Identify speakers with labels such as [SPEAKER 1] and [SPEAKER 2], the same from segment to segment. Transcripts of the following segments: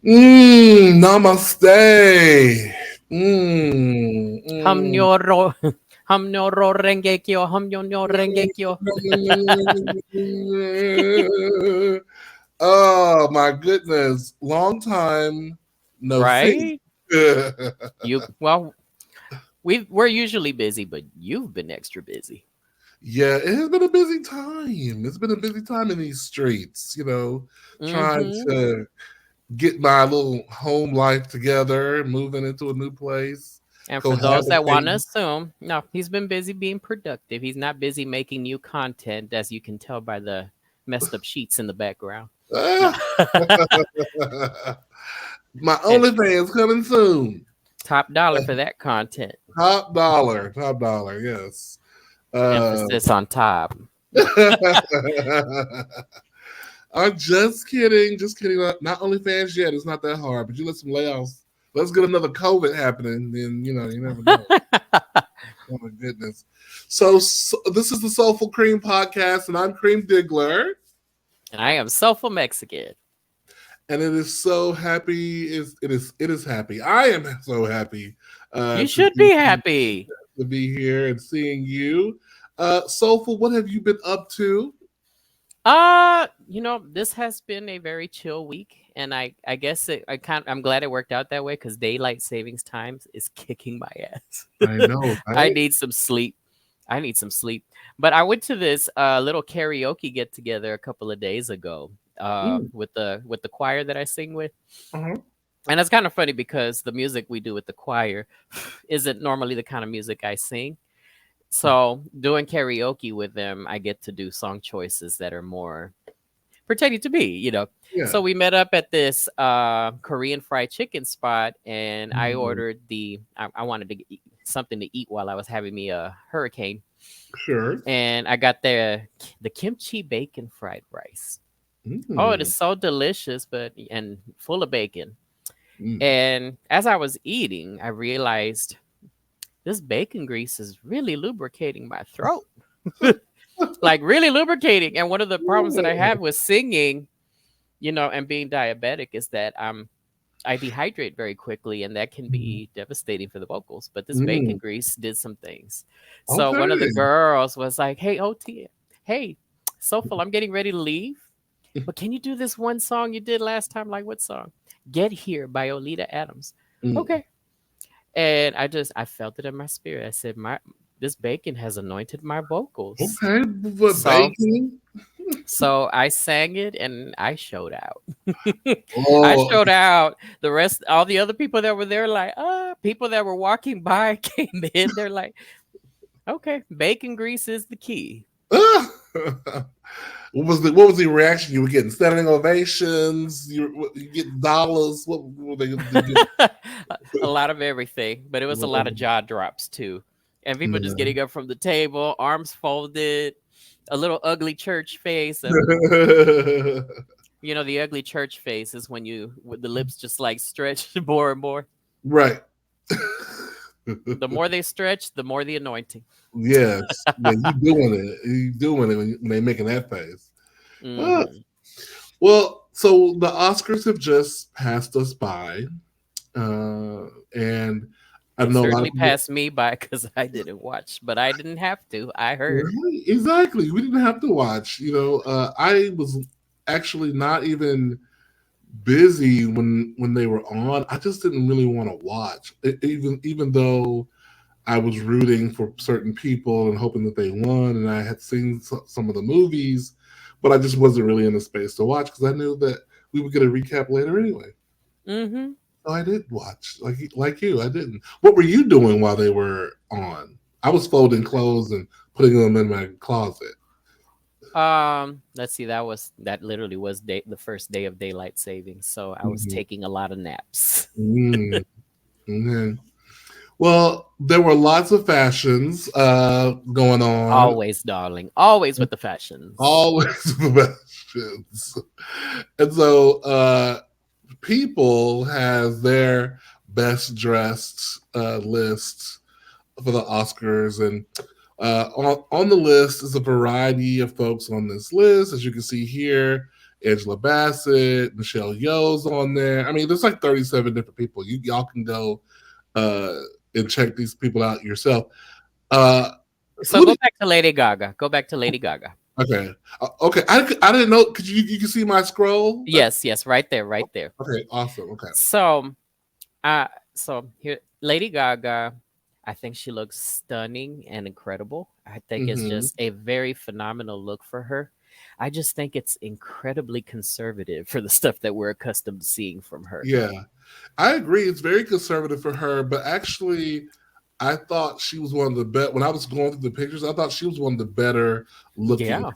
[SPEAKER 1] Namaste.
[SPEAKER 2] Ham
[SPEAKER 1] Mm.
[SPEAKER 2] nyo ro ham nyo ro renge kyo, ham nyo renge kyo.
[SPEAKER 1] Oh my goodness. Long time no see.
[SPEAKER 2] Right? You well, we're usually busy, but you've been extra busy.
[SPEAKER 1] Yeah, it has been a busy time. It's been a busy time in these streets, trying
[SPEAKER 2] Mm-hmm.
[SPEAKER 1] to get my little home life together, moving into a new place,
[SPEAKER 2] And for those that want to
[SPEAKER 1] cohabitating.
[SPEAKER 2] assume, no, he's been busy being productive. He's not busy making new content, as you can tell by the messed up sheets in the background. No.
[SPEAKER 1] Ah, my
[SPEAKER 2] And
[SPEAKER 1] OnlyFans coming soon.
[SPEAKER 2] top dollar for that content.
[SPEAKER 1] Top dollar, yes. Uh,
[SPEAKER 2] Emphasis on top. No.
[SPEAKER 1] I'm just kidding, just kidding. Not OnlyFans yet. It's not that hard, but you let some layoffs. Let's get another COVID happening, then you never know. Oh my goodness. So this is the Soulful Cream podcast, and I'm Cream Diggler.
[SPEAKER 2] And I am Soulful Mexican.
[SPEAKER 1] And it is so happy. It is happy. I am so happy
[SPEAKER 2] You
[SPEAKER 1] to
[SPEAKER 2] should
[SPEAKER 1] be
[SPEAKER 2] be happy.
[SPEAKER 1] here and seeing you. Soulful, what have you been up to?
[SPEAKER 2] This has been a very chill week, and I guess I'm glad it worked out that way because daylight savings times is kicking my ass.
[SPEAKER 1] I know,
[SPEAKER 2] I
[SPEAKER 1] right?
[SPEAKER 2] need some sleep. I need some sleep. But I went to this little karaoke get together a couple of days ago
[SPEAKER 1] Mm,
[SPEAKER 2] with the choir that I sing with.
[SPEAKER 1] uh-huh.
[SPEAKER 2] And it's kind of funny because the music we do with the choir isn't normally the kind of music I sing. So doing karaoke with them, I get to do song choices that are more pertaining to me.
[SPEAKER 1] Yeah.
[SPEAKER 2] So we met up at this Korean fried chicken spot, and I
[SPEAKER 1] Mm,
[SPEAKER 2] ordered I wanted to eat something to eat while I was having me a hurricane,
[SPEAKER 1] sure.
[SPEAKER 2] and I got the kimchi bacon fried rice. Oh, it
[SPEAKER 1] Mm,
[SPEAKER 2] is so delicious, but and full of bacon.
[SPEAKER 1] mm.
[SPEAKER 2] And as I was eating, I realized this bacon grease is really lubricating my throat. Like really lubricating. And one of the problems that I have with singing, and being diabetic is that I dehydrate very quickly, and that can be devastating for the vocals. But this bacon
[SPEAKER 1] Mm.
[SPEAKER 2] grease did some things. So one of the
[SPEAKER 1] Okay.
[SPEAKER 2] girls was like, "Hey, OT, hey, Soulful, I'm getting ready to leave, but can you do this one song you did last time? Like what song? Get Here by Olita Adams.
[SPEAKER 1] Mm.
[SPEAKER 2] Okay." And I felt it in my spirit. I said, "My this bacon has anointed my vocals."
[SPEAKER 1] Okay. But
[SPEAKER 2] So
[SPEAKER 1] baking.
[SPEAKER 2] so I sang it and I showed out. I
[SPEAKER 1] Oh,
[SPEAKER 2] showed out. The rest, all the other people that were there, like, people that were walking by came in. They're like, okay, bacon grease is the key.
[SPEAKER 1] what was the reaction you were getting? Standing ovations? You get dollars? What were they?
[SPEAKER 2] A lot of everything, but it was a lot of jaw drops too. And people just getting up from the table, arms folded, a little ugly church face. And the ugly church face is when with the lips just like stretch more and more.
[SPEAKER 1] Right.
[SPEAKER 2] The more they stretch, the more the anointing.
[SPEAKER 1] Yes. Yeah, you doing it. You doing it when they making that face. Ah,
[SPEAKER 2] Hmm.
[SPEAKER 1] well, so the Oscars have just passed us by, and I
[SPEAKER 2] It
[SPEAKER 1] know a lot of
[SPEAKER 2] certainly
[SPEAKER 1] people.
[SPEAKER 2] passed me by because I didn't watch, but I didn't have to. I heard.
[SPEAKER 1] Right, exactly. We didn't have to watch. I was actually not even busy when they were on. I just didn't really want to watch, even though I was rooting for certain people and hoping that they won, and I had seen some of the movies, but I just wasn't really in the space to watch because I knew that we would get a recap later anyway.
[SPEAKER 2] Hmm.
[SPEAKER 1] So I did watch, like you. I didn't. What were you doing while they were on? I was folding clothes and putting them in my closet.
[SPEAKER 2] Let's see. That literally was the first day of daylight savings, so I was
[SPEAKER 1] Mhm.
[SPEAKER 2] taking a lot of naps.
[SPEAKER 1] Mm, mhm. Well, there were lots of fashions going on.
[SPEAKER 2] Always, darling. Always with the fashions.
[SPEAKER 1] Always fashions. And so People has their best dressed list for the Oscars, and on the list is a variety of folks on this list, as you can see here. Angela Bassett, Michelle Yeoh's on there. I mean, there's like 37 different people. Y'all can go uh, and check these people out yourself. Uh,
[SPEAKER 2] So
[SPEAKER 1] who
[SPEAKER 2] go
[SPEAKER 1] did?
[SPEAKER 2] back to Lady Gaga. Go back to Lady Gaga.
[SPEAKER 1] Okay, okay. I didn't know. Could you can see my scroll?
[SPEAKER 2] Yes, yes, right there, right there.
[SPEAKER 1] Okay, awesome. Okay.
[SPEAKER 2] So, so here, Lady Gaga. I think she looks stunning and incredible. I think it's
[SPEAKER 1] Hmm.
[SPEAKER 2] just a very phenomenal look for her. I just think it's incredibly conservative for the stuff that we're accustomed to seeing from her.
[SPEAKER 1] Yeah, I agree. It's very conservative for her, but actually, I thought she was one of the best. When I was going through the pictures, I thought she was one of the better looking
[SPEAKER 2] Yeah.
[SPEAKER 1] people.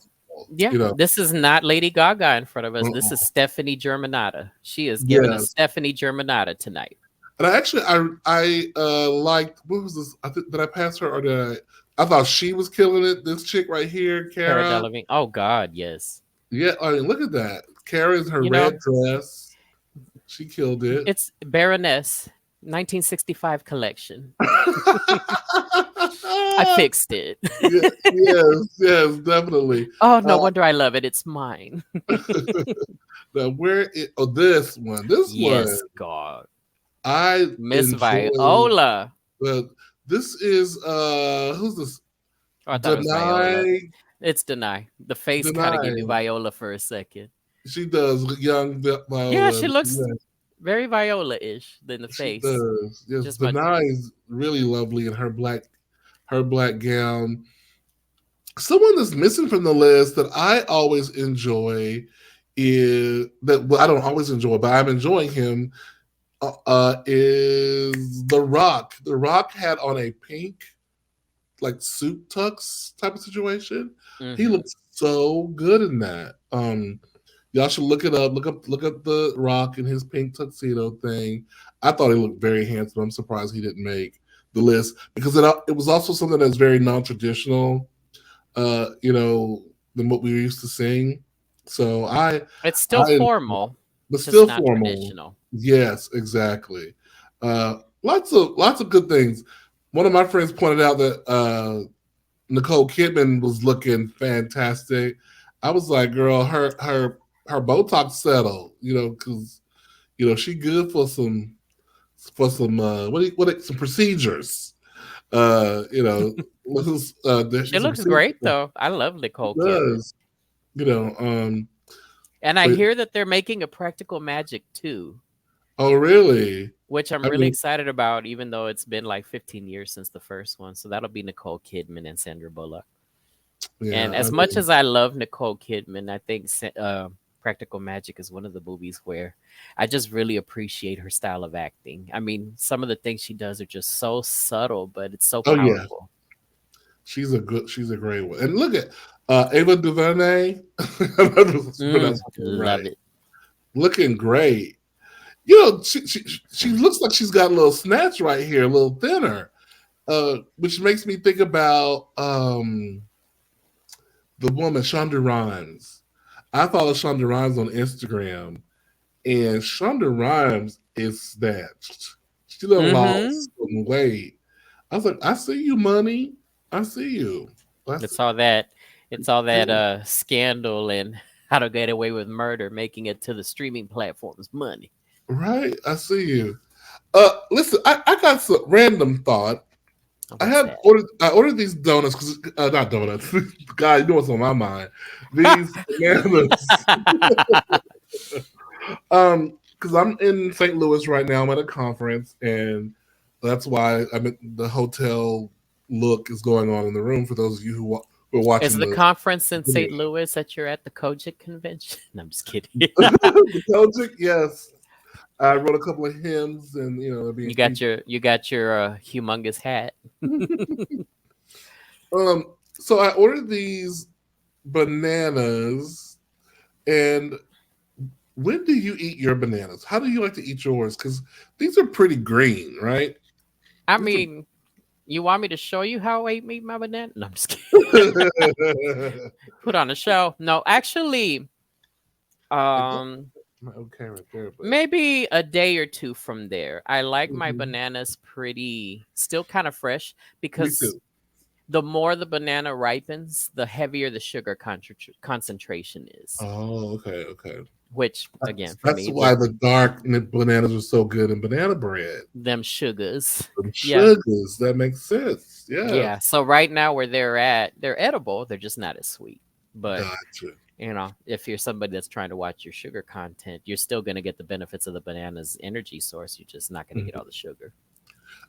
[SPEAKER 2] Yeah,
[SPEAKER 1] You know,
[SPEAKER 2] this is not Lady Gaga in front of us. This is
[SPEAKER 1] uh-uh.
[SPEAKER 2] Stephanie Germanata. She is giving us
[SPEAKER 1] Yes.
[SPEAKER 2] Stephanie Germanata tonight.
[SPEAKER 1] And I liked, what was this? Did I pass her or did I thought she was killing it. This chick right here,
[SPEAKER 2] Cara
[SPEAKER 1] Kara.
[SPEAKER 2] Delevingne. Oh God, yes.
[SPEAKER 1] Yeah, I mean, look at that. Kara in her
[SPEAKER 2] You
[SPEAKER 1] red
[SPEAKER 2] know,
[SPEAKER 1] dress. She killed it.
[SPEAKER 2] it's Baroness 1965 collection. I fixed it.
[SPEAKER 1] Yes, yes, definitely.
[SPEAKER 2] Oh, no
[SPEAKER 1] Uh,
[SPEAKER 2] wonder I love it. It's mine.
[SPEAKER 1] now this one, this one
[SPEAKER 2] Yes, God.
[SPEAKER 1] I
[SPEAKER 2] Miss
[SPEAKER 1] enjoy.
[SPEAKER 2] Viola.
[SPEAKER 1] Uh, this is who's this?
[SPEAKER 2] Oh, I thought it was Viola.
[SPEAKER 1] Deny,
[SPEAKER 2] It's Deny. The face kind of gave me
[SPEAKER 1] Deny.
[SPEAKER 2] Viola for a second.
[SPEAKER 1] She does young
[SPEAKER 2] Yeah,
[SPEAKER 1] Viola.
[SPEAKER 2] she looks
[SPEAKER 1] Yes,
[SPEAKER 2] very Viola-ish than the
[SPEAKER 1] she
[SPEAKER 2] face.
[SPEAKER 1] does. Yes,
[SPEAKER 2] Just much.
[SPEAKER 1] Deny is really lovely in her black gown. Someone that's missing from the list that I always enjoy is that well, I don't always enjoy, but I'm enjoying him. Is The Rock. The Rock had on a pink like suit tux type of situation. He
[SPEAKER 2] Hmm.
[SPEAKER 1] looks so good in that. Y'all should look it up. Look up The Rock and his pink tuxedo thing. I thought he looked very handsome. I'm surprised he didn't make the list because it was also something that's very non traditional. You know, than what we used to sing. So
[SPEAKER 2] It's still
[SPEAKER 1] I
[SPEAKER 2] formal,
[SPEAKER 1] but
[SPEAKER 2] just
[SPEAKER 1] still
[SPEAKER 2] not
[SPEAKER 1] formal.
[SPEAKER 2] traditional.
[SPEAKER 1] Yes, exactly. Lots of good things. One of my friends pointed out that Nicole Kidman was looking fantastic. I was like, girl, her Botox settled, because she good for some some procedures. You know,
[SPEAKER 2] She
[SPEAKER 1] some
[SPEAKER 2] looks
[SPEAKER 1] procedures
[SPEAKER 2] great though. I love Nicole Kidman.
[SPEAKER 1] does. You know, um,
[SPEAKER 2] And I
[SPEAKER 1] but
[SPEAKER 2] hear that they're making a Practical Magic too,
[SPEAKER 1] oh really?
[SPEAKER 2] which I'm
[SPEAKER 1] I
[SPEAKER 2] really
[SPEAKER 1] mean,
[SPEAKER 2] excited about, even though it's been like 15 years since the first one. So that'll be Nicole Kidman and Sandra Bullock.
[SPEAKER 1] yeah,
[SPEAKER 2] And
[SPEAKER 1] I
[SPEAKER 2] as much
[SPEAKER 1] mean,
[SPEAKER 2] as I love Nicole Kidman, I think Practical Magic is one of the movies where I just really appreciate her style of acting. I mean, some of the things she does are just so subtle, but it's so
[SPEAKER 1] oh yeah,
[SPEAKER 2] powerful.
[SPEAKER 1] she's a great one. And look at Ava DuVernay. I'm not pronouncing her name
[SPEAKER 2] Love
[SPEAKER 1] right.
[SPEAKER 2] it.
[SPEAKER 1] Looking great. She looks like she's got a little snatch right here, a little thinner, which makes me think about the woman Shonda Rhimes. I follow Shonda Rhimes on Instagram, and Shonda Rhimes is snatched. She done
[SPEAKER 2] Mm-hmm.
[SPEAKER 1] lost some weight. I was like, I see you, money. I see you. I see,
[SPEAKER 2] It's all that. It's all that scandal and how to get away with murder, making it to the streaming platforms money.
[SPEAKER 1] right? I see you. Listen, I got some random thought.
[SPEAKER 2] Oh, what's that?
[SPEAKER 1] I ordered these donuts because not donuts. God, you know what's on my mind? These bananas. Because I'm in St. Louis right now. I'm at a conference, and that's why the hotel look is going on in the room for those of you who are
[SPEAKER 2] Is
[SPEAKER 1] watching
[SPEAKER 2] the
[SPEAKER 1] the
[SPEAKER 2] conference in
[SPEAKER 1] video.
[SPEAKER 2] St. Louis that you're at the Kojic convention? No, I'm just kidding.
[SPEAKER 1] The Celtic, yes. I wrote a couple of hymns, and they're being featured.
[SPEAKER 2] You got your humongous hat.
[SPEAKER 1] So I ordered these bananas, and when do you eat your bananas? How do you like to eat yours? Because these are pretty green, right?
[SPEAKER 2] I
[SPEAKER 1] These
[SPEAKER 2] mean, you want me to show you how I eat my banana? No, I'm just kidding.
[SPEAKER 1] are.
[SPEAKER 2] Put on a show. No, actually,
[SPEAKER 1] I got
[SPEAKER 2] um,
[SPEAKER 1] my okay right there, but
[SPEAKER 2] maybe a day or two from there. I like my
[SPEAKER 1] mhm,
[SPEAKER 2] bananas pretty, still kind of fresh
[SPEAKER 1] me
[SPEAKER 2] because
[SPEAKER 1] too.
[SPEAKER 2] the more the banana ripens, the heavier the sugar concentration is.
[SPEAKER 1] Oh, okay, okay.
[SPEAKER 2] Which, again, for
[SPEAKER 1] That's
[SPEAKER 2] me,
[SPEAKER 1] why
[SPEAKER 2] with
[SPEAKER 1] the dark bananas are so good in banana bread.
[SPEAKER 2] them sugars,
[SPEAKER 1] And
[SPEAKER 2] yeah,
[SPEAKER 1] sugars, that makes sense. Yeah,
[SPEAKER 2] yeah. So right now, where they're at, they're edible. They're just not as sweet. But
[SPEAKER 1] gotcha.
[SPEAKER 2] if you're somebody that's trying to watch your sugar content, you're still going to get the benefits of the banana's energy source. You're just not going to get all
[SPEAKER 1] Mhm.
[SPEAKER 2] the sugar.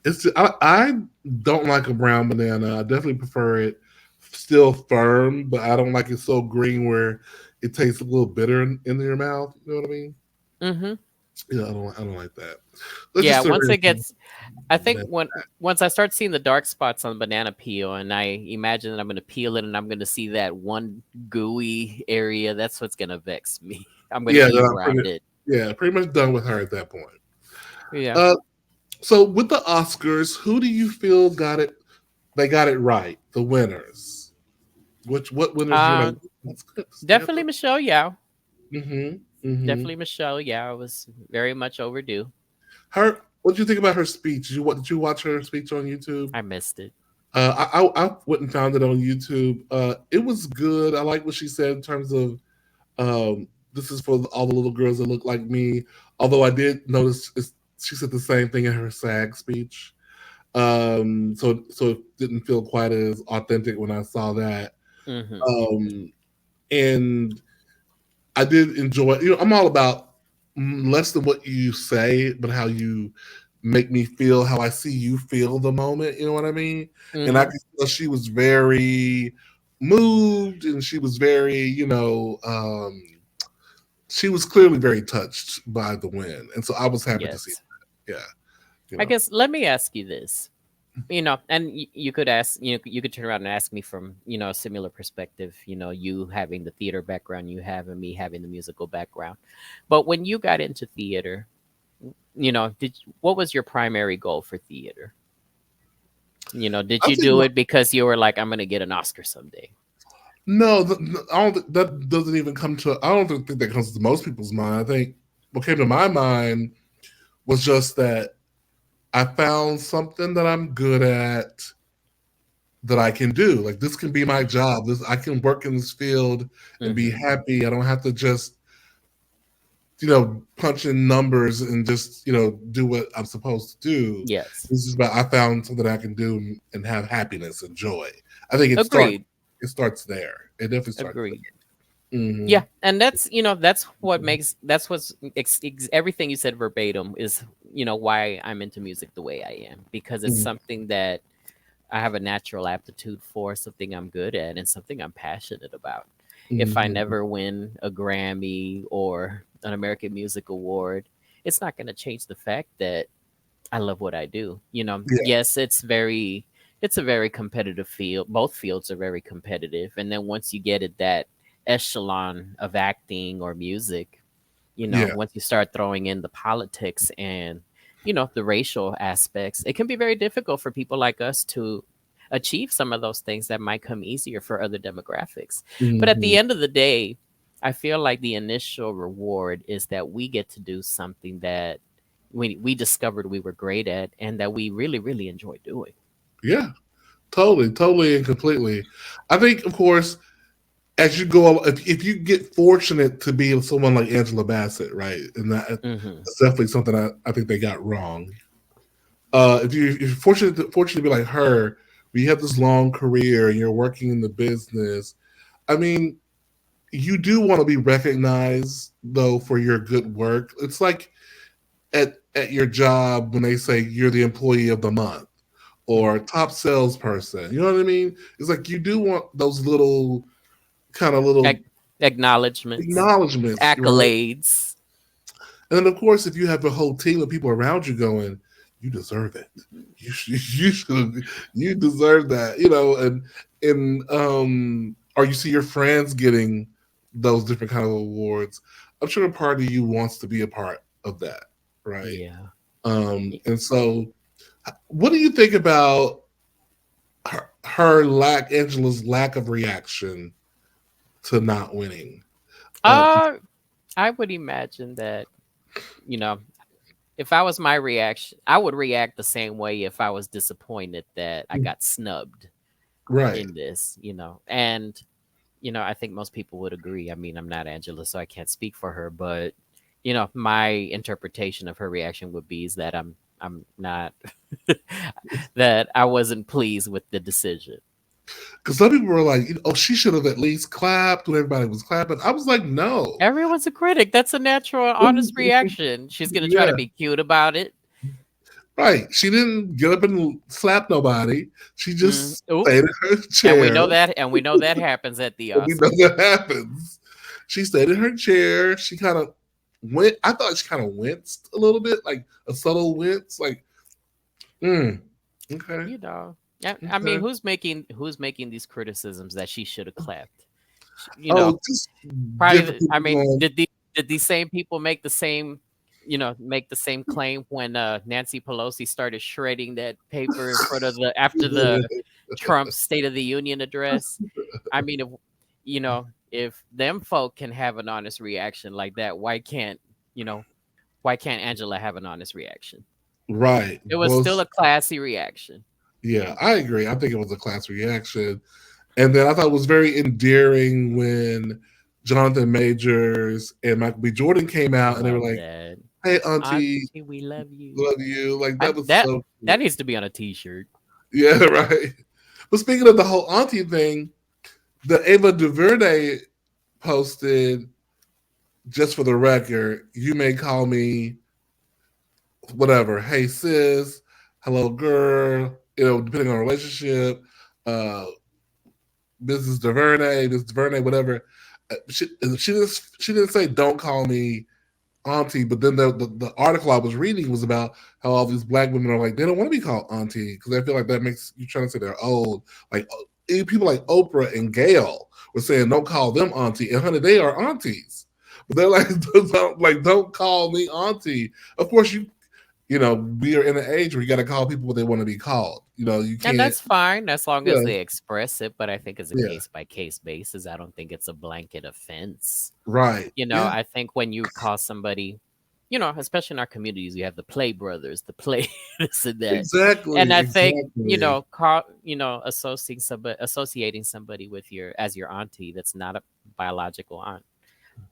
[SPEAKER 1] I don't like a brown banana. I definitely prefer it still firm, but I don't like it so green where it tastes a little bitter in your mouth. You know what I mean?
[SPEAKER 2] Hmm.
[SPEAKER 1] Yeah, I don't like that. Let's
[SPEAKER 2] Yeah.
[SPEAKER 1] just sit
[SPEAKER 2] Once
[SPEAKER 1] here
[SPEAKER 2] it
[SPEAKER 1] and
[SPEAKER 2] gets, I think
[SPEAKER 1] banana.
[SPEAKER 2] once I start seeing the dark spots on banana peel, and I imagine that I'm going to peel it, and I'm going to see that one gooey area, that's what's going to vex me. I'm going to
[SPEAKER 1] Yeah,
[SPEAKER 2] eat
[SPEAKER 1] then I'm
[SPEAKER 2] around it.
[SPEAKER 1] pretty much done with her at that point.
[SPEAKER 2] Yeah.
[SPEAKER 1] Uh, so with the Oscars, who do you feel got it? They got it right. The winners. What winners you're
[SPEAKER 2] Uh,
[SPEAKER 1] like? That's good. Stand
[SPEAKER 2] definitely
[SPEAKER 1] up.
[SPEAKER 2] Michelle Yao.
[SPEAKER 1] Mm-hmm. Mm-hmm.
[SPEAKER 2] Definitely Michelle Yao was very much overdue.
[SPEAKER 1] Her. What did you think about her speech? Did you watch her speech on YouTube?
[SPEAKER 2] I missed it.
[SPEAKER 1] I went and found it on YouTube. It was good. I like what she said in terms of this is for all the little girls that look like me. Although I did notice she said the same thing in her SAG speech. So it didn't feel quite as authentic when I saw that.
[SPEAKER 2] Hmm.
[SPEAKER 1] Um, and I did enjoy. I'm all about less than what you say, but how you make me feel, how I see you feel the moment. You know what I mean? And I
[SPEAKER 2] Hmm.
[SPEAKER 1] could tell she was very moved, and she was very, she was clearly very touched by the win, and so I was happy to see
[SPEAKER 2] Yes.
[SPEAKER 1] that. Yeah, you
[SPEAKER 2] I
[SPEAKER 1] know.
[SPEAKER 2] guess let me ask you this. And you could ask, you could turn around and ask me from, a similar perspective, you having the theater background you have and me having the musical background. But when you got into theater, what was your primary goal for theater? Did
[SPEAKER 1] I
[SPEAKER 2] you
[SPEAKER 1] think
[SPEAKER 2] do it because you were like, I'm going to get an Oscar someday?
[SPEAKER 1] no, I don't think that doesn't even come to. I don't think that comes to most people's mind. I think what came to my mind was just that I found something that I'm good at that I can do. Like this can be my job. This I can work in this field and be
[SPEAKER 2] Hmm.
[SPEAKER 1] happy. I don't have to just punch in numbers and just do what I'm supposed to do.
[SPEAKER 2] Yes.
[SPEAKER 1] This is about I found something I can do and have happiness and joy. I think
[SPEAKER 2] Agreed.
[SPEAKER 1] it starts there. It definitely starts
[SPEAKER 2] Agreed.
[SPEAKER 1] there. Hmm.
[SPEAKER 2] Yeah, and that's what makes that's what's everything you said verbatim is why I'm into music the way I am, because it's something that I have a natural aptitude for, something I'm good at, and something I'm passionate about. If I
[SPEAKER 1] Hmm.
[SPEAKER 2] never win a Grammy or an American Music Award, it's not going to change the fact that I love what I do.
[SPEAKER 1] Yeah.
[SPEAKER 2] Yes, it's a very competitive field. Both fields are very competitive. And then once you get at that echelon of acting or music,
[SPEAKER 1] Yeah.
[SPEAKER 2] once you start throwing in the politics and, the racial aspects, it can be very difficult for people like us to achieve some of those things that might come easier for other demographics. But at the
[SPEAKER 1] Hmm.
[SPEAKER 2] end of the day, I feel like the initial reward is that we get to do something that we discovered we were great at and that we really, really enjoy doing.
[SPEAKER 1] Yeah. Totally, and completely. I think, of course, as you go, if you get fortunate to be someone like Angela Bassett, right, and
[SPEAKER 2] Hmm.
[SPEAKER 1] that's definitely something I think they got wrong. If you're fortunate to be like her, where you have this long career and you're working in the business, I mean, you do want to be recognized though for your good work. It's like at your job when they say you're the employee of the month or top salesperson. You know what I mean? It's like you do want those little kind of little
[SPEAKER 2] Acknowledgments,
[SPEAKER 1] acknowledgments, right?
[SPEAKER 2] accolades.
[SPEAKER 1] And then, of course, if you have a whole team of people around you going, you deserve it. You should, you deserve that, or you see your friends getting those different kind of awards. I'm sure a part of you wants to be a part of that, right?
[SPEAKER 2] Yeah.
[SPEAKER 1] And so, what do you think about Angela's lack of reaction to not winning? Uh,
[SPEAKER 2] Uh, I would imagine that, you know, if I was my reaction, I would react the same way if I was disappointed that I got snubbed.
[SPEAKER 1] Right.
[SPEAKER 2] in this, you know. And I think most people would agree. I mean, I'm not Angela, so I can't speak for her, but my interpretation of her reaction would be is that I'm not that I wasn't pleased with the decision.
[SPEAKER 1] Because some people were like, oh, she should have at least clapped when everybody was clapping. I was like, no.
[SPEAKER 2] Everyone's a critic. That's a natural, honest reaction. She's gonna try to
[SPEAKER 1] Yeah,
[SPEAKER 2] be cute about it.
[SPEAKER 1] right. She didn't get up and slap nobody. She just
[SPEAKER 2] Oop.
[SPEAKER 1] stayed in her
[SPEAKER 2] And we
[SPEAKER 1] chair.
[SPEAKER 2] know that, and we know that happens at the
[SPEAKER 1] We know
[SPEAKER 2] Oscars.
[SPEAKER 1] that happens. She stayed in her chair. She kind of went. I thought she kind of winced a little bit, like a subtle wince, like, mm, okay,
[SPEAKER 2] You know, I mean,
[SPEAKER 1] okay.
[SPEAKER 2] who's making these criticisms that she should have clapped? You know,
[SPEAKER 1] Oh, just different
[SPEAKER 2] probably. I
[SPEAKER 1] people
[SPEAKER 2] mean,
[SPEAKER 1] going.
[SPEAKER 2] did these same people make the same claim when Nancy Pelosi started shredding that paper in front of the after the Trump State of the Union address? I mean, if them folk can have an honest reaction like that, why can't Angela have an honest reaction?
[SPEAKER 1] Right.
[SPEAKER 2] It was
[SPEAKER 1] Well,
[SPEAKER 2] still a classy reaction.
[SPEAKER 1] yeah, I agree. I think it was a class reaction. And then I thought it was very endearing when Jonathan Majors and Michael B. Jordan came out and they were
[SPEAKER 2] Love
[SPEAKER 1] like,
[SPEAKER 2] that.
[SPEAKER 1] hey, Auntie,
[SPEAKER 2] Auntie, we love you.
[SPEAKER 1] love you. Like,
[SPEAKER 2] I,
[SPEAKER 1] that was
[SPEAKER 2] that
[SPEAKER 1] so
[SPEAKER 2] that
[SPEAKER 1] cute.
[SPEAKER 2] needs to be on a T-shirt.
[SPEAKER 1] Yeah, right. But speaking of the whole Auntie thing, the Ava DuVernay posted, just for the record, you may call me whatever. Hey, sis. Hello, girl. Depending on relationship. Uh, Mrs. DuVernay, Mrs. DuVernay, whatever. She didn't say don't call me auntie, but then the article I was reading was about how all these black women are like they don't want to be called auntie because they feel like that makes you trying to say they're old. Like people like Oprah and Gail were saying don't call them auntie, and honey, they are aunties. But they're like, don't call me auntie. Of course, we are in an age where you got to call people what they want to be called. You
[SPEAKER 2] And
[SPEAKER 1] can't.
[SPEAKER 2] that's fine as long as
[SPEAKER 1] Yeah,
[SPEAKER 2] they express it, but I think as a
[SPEAKER 1] yeah,
[SPEAKER 2] case by case basis, I don't think it's a blanket offense.
[SPEAKER 1] right. Yeah,
[SPEAKER 2] I think when you call somebody, especially in our communities, you have the play brothers, the play this and that. And
[SPEAKER 1] exactly,
[SPEAKER 2] I think,
[SPEAKER 1] exactly,
[SPEAKER 2] associating somebody with as your auntie that's not a biological aunt.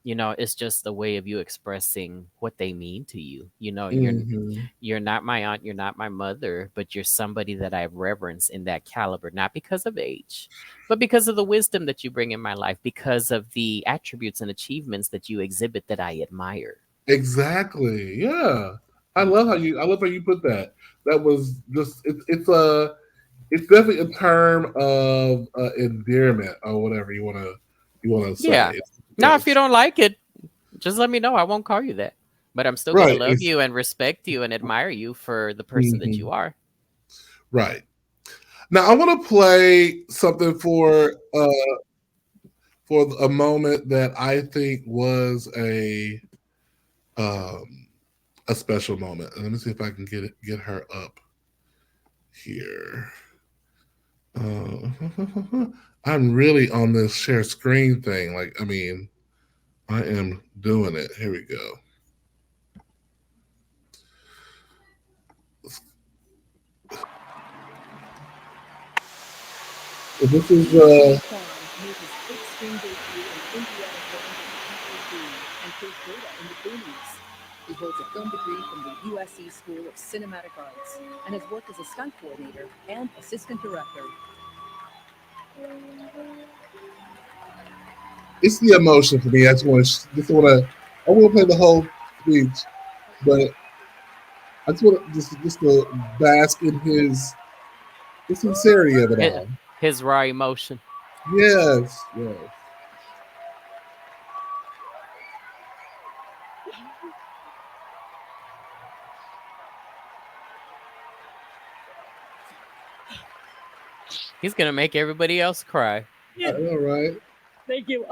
[SPEAKER 2] It's just a way of you expressing what they mean to you.
[SPEAKER 1] hmm
[SPEAKER 2] You're not my aunt, you're not my mother, but you're somebody that I reverence in that caliber, not because of age, but because of the wisdom that you bring in my life, because of the attributes and achievements that you exhibit that I admire.
[SPEAKER 1] exactly. Yeah,
[SPEAKER 2] Mhm.
[SPEAKER 1] I love how you put that. That was just it's definitely a term of endearment or whatever you want to say.
[SPEAKER 2] Yeah. Now, if you don't like it, just let me know. I won't call you that. But I'm still going to
[SPEAKER 1] Right.
[SPEAKER 2] love you and respect you and admire you for the person that
[SPEAKER 1] Mhm,
[SPEAKER 2] you are.
[SPEAKER 1] right. Now I want to play something for a moment that I think was um, a special moment. Let me see if I can get her up here. I'm really on this share screen thing. Like, I mean, I am doing it. Here we go. So this is
[SPEAKER 3] Jimmy Fallon made his big screen debut in Indiana Jones and the Temple of Doom and played Data in the Goonies. He holds a film degree from the USC School of Cinematic Arts and has worked as a stunt coordinator and assistant director.
[SPEAKER 1] it's the emotion for me. I want to play the whole speech, but I just to bask in the sincerity of it
[SPEAKER 2] His,
[SPEAKER 1] all.
[SPEAKER 2] his raw emotion.
[SPEAKER 1] Yes, yes.
[SPEAKER 2] He's going to make everybody else cry.
[SPEAKER 1] I know, right?
[SPEAKER 3] Thank you.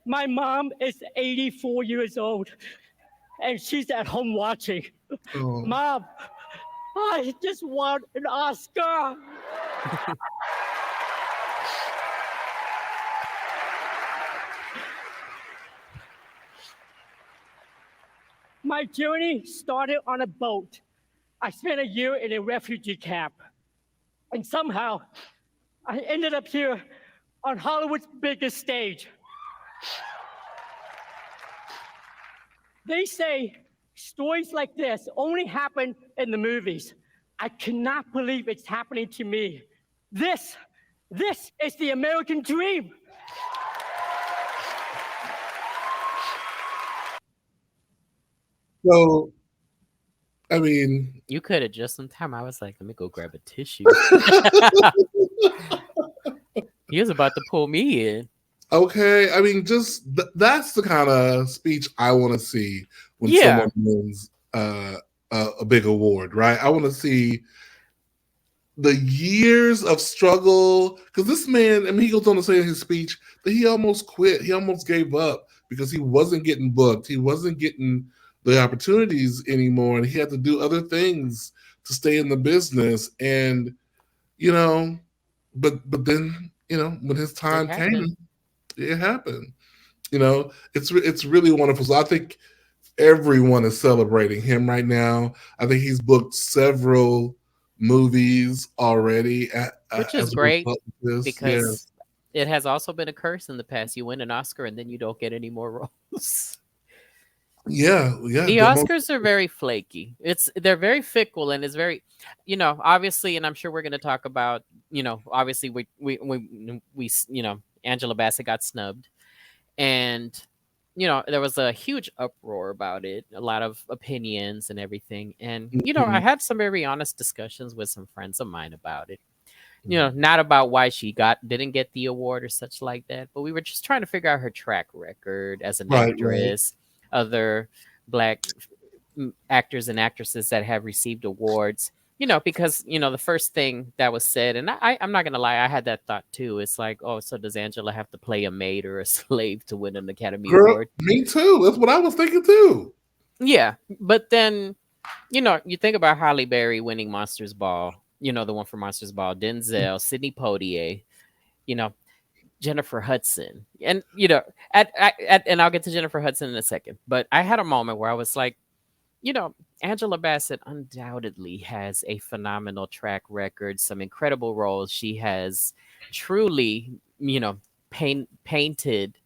[SPEAKER 3] My mom is 84 years old and she's at home watching.
[SPEAKER 1] Oh,
[SPEAKER 3] Mom, I just won an Oscar. My journey started on a boat.
[SPEAKER 4] I spent a year in a refugee camp, and somehow I ended up here on Hollywood's biggest stage. They say stories like this only happen in the movies. I cannot believe it's happening to me. This is the American dream.
[SPEAKER 1] So, I mean,
[SPEAKER 2] You could have just in time. I was like, let me go grab a tissue. He was about to pull me in.
[SPEAKER 1] okay. I mean, just that's the kind of speech I want to see when
[SPEAKER 2] Yeah,
[SPEAKER 1] someone wins a big award, right? I want to see the years of struggle because this man, I mean, he goes on to say in his speech that he almost quit, he almost gave up because he wasn't getting booked, he wasn't getting the opportunities anymore, and he had to do other things to stay in the business. And you know, but then when his
[SPEAKER 2] it
[SPEAKER 1] time
[SPEAKER 2] happened.
[SPEAKER 1] came, it happened. It's really wonderful. So I think everyone is celebrating him right now. I think he's booked several movies already
[SPEAKER 2] Which is
[SPEAKER 1] as a
[SPEAKER 2] great
[SPEAKER 1] result of this.
[SPEAKER 2] because
[SPEAKER 1] Yes.
[SPEAKER 2] it has also been a curse in the past. You win an Oscar and then you don't get any more roles.
[SPEAKER 1] Yeah. Yeah.
[SPEAKER 2] The Oscars are very flaky. They're very fickle and it's very, obviously, and I'm sure we're going to talk about, obviously Angela Bassett got snubbed, and there was a huge uproar about it, a lot of opinions and everything, and I
[SPEAKER 1] Mhm.
[SPEAKER 2] had some very honest discussions with some friends of mine about it. Not about why she didn't get the award or such like that, but we were just trying to figure out her track record as an
[SPEAKER 1] Right. Right.
[SPEAKER 2] actress, other black actors and actresses that have received awards. Because the first thing that was said, and I'm not gonna lie, I had that thought too. It's like, oh, so does Angela have to play a maid or a slave to win an Academy
[SPEAKER 1] Girl,
[SPEAKER 2] Award?
[SPEAKER 1] me too. That's what I was thinking too.
[SPEAKER 2] Yeah, but then you think about Halle Berry winning Monsters Ball. The one for Monsters Ball, Denzel, Sidney Poitier, you know, Jennifer Hudson, and and I'll get to Jennifer Hudson in a second. But I had a moment where I was like, you know, Angela Bassett undoubtedly has a phenomenal track record, some incredible roles. She has truly, painted,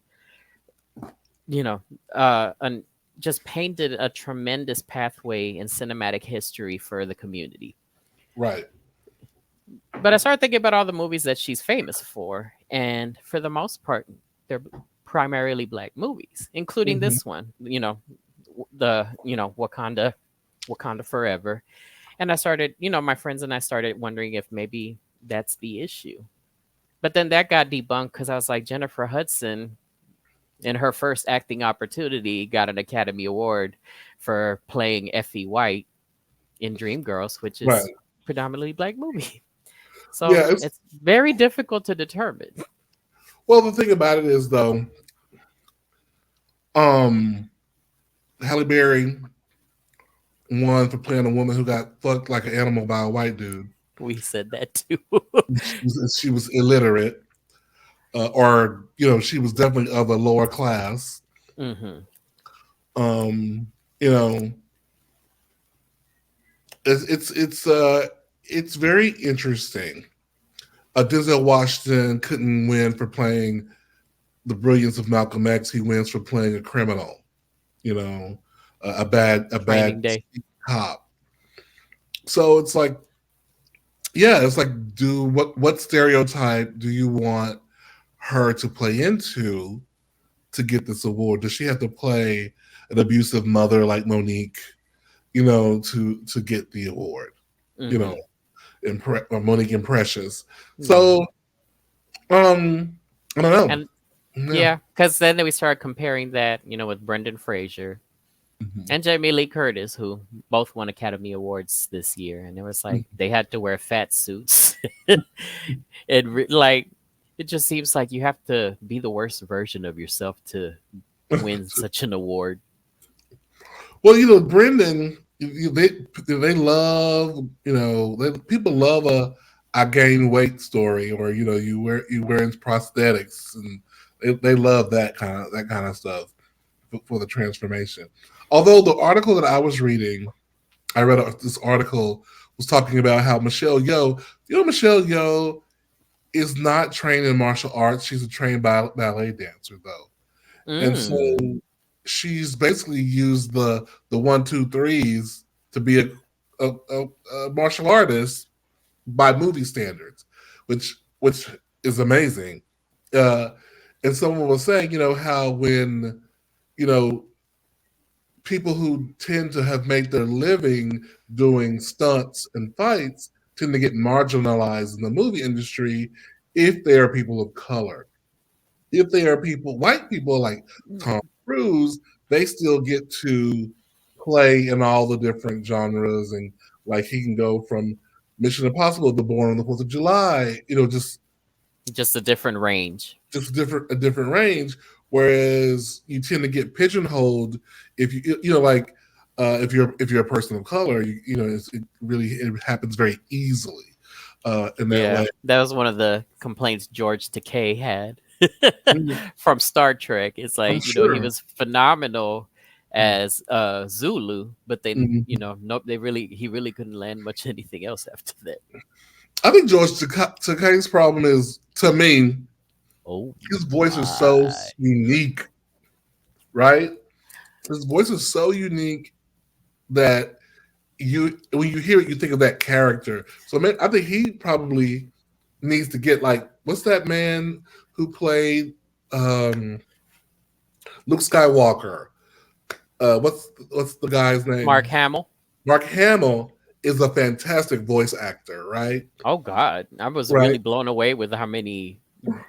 [SPEAKER 2] you know, an just painted a tremendous pathway in cinematic history for the community.
[SPEAKER 1] Right.
[SPEAKER 2] But I started thinking about all the movies that she's famous for, and for the most part, they're primarily black movies, including
[SPEAKER 1] Hmm.
[SPEAKER 2] this one. The Wakanda Forever. And I started, my friends and I started wondering if maybe that's the issue. But then that got debunked because I was like, Jennifer Hudson, in her first acting opportunity, got an Academy Award for playing Effie White in Dreamgirls, which is
[SPEAKER 1] Right.
[SPEAKER 2] predominantly black movie. So
[SPEAKER 1] Yeah.
[SPEAKER 2] it's very difficult to determine.
[SPEAKER 1] Well, the thing about it is though, um, Halle Berry won for playing a woman who got fucked like an animal by a white dude.
[SPEAKER 2] We said that too.
[SPEAKER 1] She was illiterate, or she was definitely of a lower class.
[SPEAKER 2] Hmm.
[SPEAKER 1] Um, you know, it's very interesting. Denzel Washington couldn't win for playing the brilliance of Malcolm X. He wins for playing a criminal. You know, a bad
[SPEAKER 2] Training Day.
[SPEAKER 1] cop. So it's like, yeah, it's like, do what stereotype do you want her to play into to get this award? Does she have to play an abusive mother like Monique, to get the award? You know,
[SPEAKER 2] Hmm.
[SPEAKER 1] or Monique and Precious.
[SPEAKER 2] Yeah.
[SPEAKER 1] So, I don't know.
[SPEAKER 2] And
[SPEAKER 1] Yeah.
[SPEAKER 2] yeah, because then we started comparing that, with Brendan Fraser
[SPEAKER 1] Mhm.
[SPEAKER 2] and Jamie Lee Curtis, who both won Academy Awards this year. And it was like they had to wear fat suits. Like, it just seems like you have to be the worst version of yourself to win such an award.
[SPEAKER 1] Well, Brendan, they love, people love a I gain weight story, or you wearing prosthetics, and they love that kind of stuff for the transformation. Although the article that I was reading I read this article was talking about how Michelle Yeoh, Michelle Yeoh is not trained in martial arts. She's a trained ballet dancer though, and so
[SPEAKER 2] Mm.
[SPEAKER 1] she's basically used the one two threes to be a martial artist by movie standards, which is amazing. Uh, and someone was saying, how when you know people who tend to have made their living doing stunts and fights tend to get marginalized in the movie industry if they are people of color. If they are white people like Tom Cruise, they still get to play in all the different genres, and like he can go from Mission Impossible to Born on the 4th of July,
[SPEAKER 2] Just a different range.
[SPEAKER 1] just a different range. Whereas you tend to get pigeonholed if like if you're a person of color, it happens very easily in that
[SPEAKER 2] Yeah,
[SPEAKER 1] way.
[SPEAKER 2] that was one of the complaints George Takei had
[SPEAKER 1] Mm,
[SPEAKER 2] from Star Trek. It's
[SPEAKER 1] I'm
[SPEAKER 2] like, he
[SPEAKER 1] sure.
[SPEAKER 2] was phenomenal as Zulu, but then,
[SPEAKER 1] Mhm.
[SPEAKER 2] nope, he really couldn't land much anything else after that.
[SPEAKER 1] I think George Takei's problem is, to me,
[SPEAKER 2] Oh
[SPEAKER 1] his voice is so
[SPEAKER 2] my.
[SPEAKER 1] unique, right? His voice is so unique that when you hear it, you think of that character. So man, I think he probably needs to get, like, what's that man who played um, Luke Skywalker? What's the guy's
[SPEAKER 2] Mark
[SPEAKER 1] name?
[SPEAKER 2] Hamill.
[SPEAKER 1] Mark Hamill is a fantastic voice actor, right?
[SPEAKER 2] Oh God, I was really
[SPEAKER 1] Right.
[SPEAKER 2] blown away with how many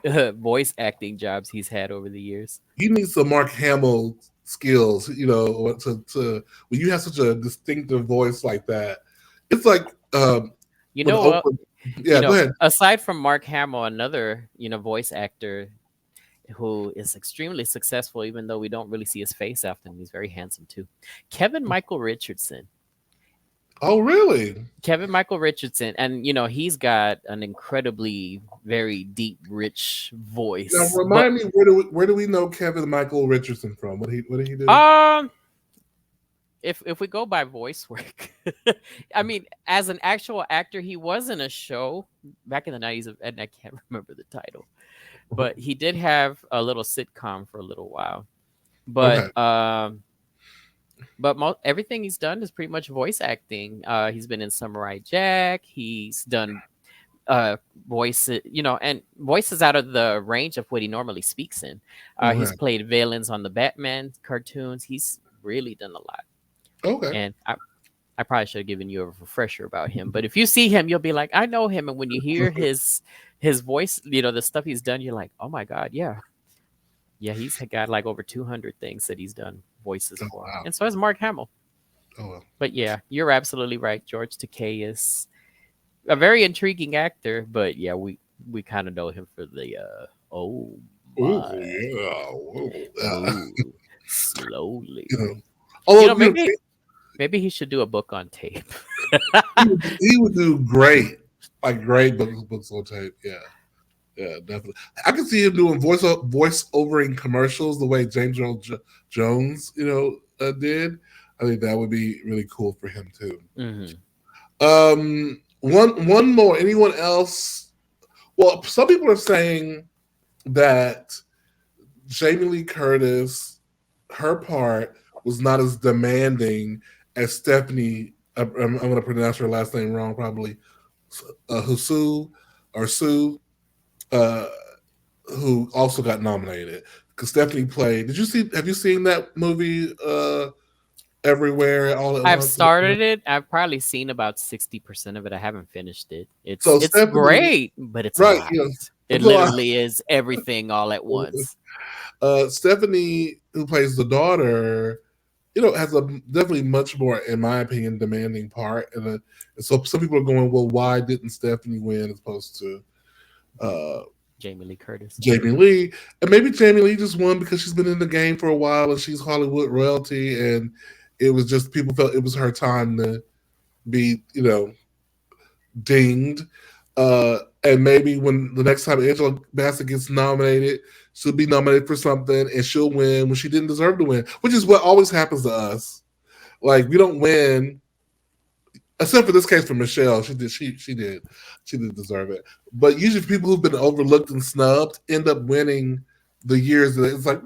[SPEAKER 2] voice acting jobs he's had over the years.
[SPEAKER 1] He needs some Mark Hamill skills, to when you have such a distinctive voice like that. It's like
[SPEAKER 2] You
[SPEAKER 1] when
[SPEAKER 2] know what?
[SPEAKER 1] Oprah. Yeah, go ahead.
[SPEAKER 2] Aside from Mark Hamill, another voice actor who is extremely successful, even though we don't really see his face often. He's very handsome too. Kevin Michael Richardson.
[SPEAKER 1] Oh, really?
[SPEAKER 2] Kevin Michael Richardson, and he's got an incredibly very deep, rich
[SPEAKER 1] Now
[SPEAKER 2] voice. But
[SPEAKER 1] remind me, where do we know Kevin Michael Richardson from? What did he do?
[SPEAKER 2] um, if we go by voice work, I mean, as an actual actor, he was in a show back in the '90s, and I can't remember the title, but he did have a little sitcom for a little while.
[SPEAKER 1] Okay.
[SPEAKER 2] But everything he's done is pretty much voice acting. He's been in Samurai Jack. He's done voices, and voices out of the range of what he normally speaks in. He's
[SPEAKER 1] Okay.
[SPEAKER 2] played villains on the Batman cartoons. He's really done a lot.
[SPEAKER 1] Okay.
[SPEAKER 2] And I probably should have given you a refresher about him. But if you see him, you'll be like, I know him. And when you hear his voice, the stuff he's done, you're like, oh my God, yeah. Yeah, he's got like over 200 things that he's done voices
[SPEAKER 1] Oh,
[SPEAKER 2] for.
[SPEAKER 1] wow.
[SPEAKER 2] And so has Mark Hamill.
[SPEAKER 1] Oh, well.
[SPEAKER 2] But yeah, you're absolutely right. George Takei is a very intriguing actor, but yeah, we kind of know him for the oh
[SPEAKER 1] Oh,
[SPEAKER 2] my,
[SPEAKER 1] yeah. Whoa.
[SPEAKER 2] oh, slowly.
[SPEAKER 1] You know, although
[SPEAKER 2] Maybe he should do a book on tape.
[SPEAKER 1] he would do great, like great books on tape. Yeah. Yeah, definitely. I can see him doing voice overing commercials the way James Earl Jones, did. I think that would be really cool for him too.
[SPEAKER 2] Hmm.
[SPEAKER 1] One more. Anyone else? Well, some people are saying that Jamie Lee Curtis, her part was not as demanding as Stephanie. I'm going to pronounce her last name wrong, probably. Husu or Sue, uh, who also got nominated because Stephanie played. Did you see? Have you seen that movie? Everywhere, all at
[SPEAKER 2] I've
[SPEAKER 1] once.
[SPEAKER 2] started it. I've probably seen about 60% of it. I haven't finished it. It's
[SPEAKER 1] So
[SPEAKER 2] it's
[SPEAKER 1] Stephanie,
[SPEAKER 2] great, but it's a
[SPEAKER 1] right?
[SPEAKER 2] lot. It
[SPEAKER 1] It's a lot.
[SPEAKER 2] literally is everything all at once.
[SPEAKER 1] Stephanie, who plays the daughter, has a definitely much more, in my opinion, demanding part. And so some people are going, well, why didn't Stephanie win as opposed to uh,
[SPEAKER 2] Jamie Lee Curtis.
[SPEAKER 1] Jamie Lee? And maybe Jamie Lee just won because she's been in the game for a while and she's Hollywood royalty, and it was just people felt it was her time to be, dinged. And maybe when the next time Angela Bassett gets nominated, she'll be nominated for something and she'll win when she didn't deserve to win, which is what always happens to us. Like, we don't win except for this case for Michelle, she did deserve it. But usually, people who've been overlooked and snubbed end up winning the years that it's like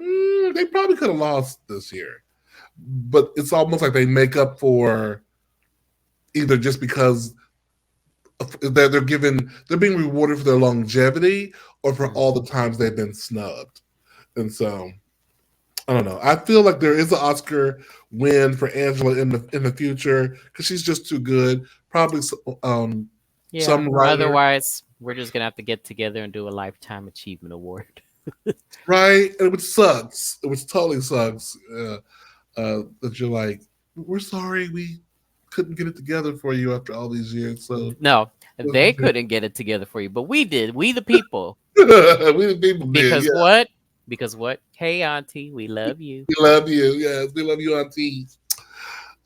[SPEAKER 1] they probably could have lost this year, but it's almost like they make up for either just because they're being rewarded for their longevity or for all the times they've been snubbed, and so I don't know. I feel like there is an Oscar win for Angela in the future because she's just too good. Probably
[SPEAKER 2] Yeah.
[SPEAKER 1] some writer,
[SPEAKER 2] Otherwise, we're just gonna have to get together and do a lifetime achievement award.
[SPEAKER 1] right? And which sucks. Which totally sucks. That you're like, we're sorry we couldn't get it together for you after all these years. So
[SPEAKER 2] No, they couldn't get it together for you, but we did. We the people.
[SPEAKER 1] we the people did.
[SPEAKER 2] Because
[SPEAKER 1] Yeah,
[SPEAKER 2] what? Because what? Hey, Auntie, we love you.
[SPEAKER 1] we love you. Yes, we love you, Auntie.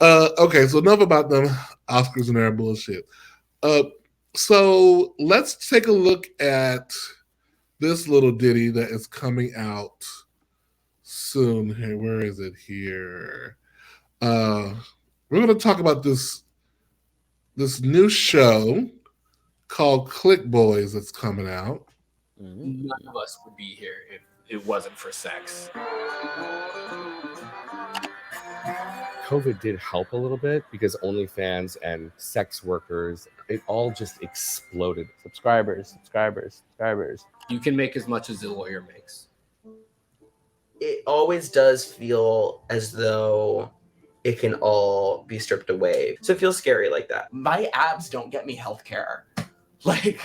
[SPEAKER 1] Okay, so enough about them Oscars and their bullshit. Uh, so let's take a look at this little ditty that is coming out soon. Here, where is it here? Uh, we're going to talk about this new show called Click Boys that's coming out.
[SPEAKER 2] Mm.
[SPEAKER 5] None of us would be here if it wasn't for sex.
[SPEAKER 6] COVID did help a little bit because OnlyFans and sex workers, it all just exploded. Subscribers.
[SPEAKER 5] You can make as much as a lawyer makes.
[SPEAKER 7] It always does feel as though it can all be stripped away. So it feels scary like that.
[SPEAKER 8] My abs don't get me healthcare. Like,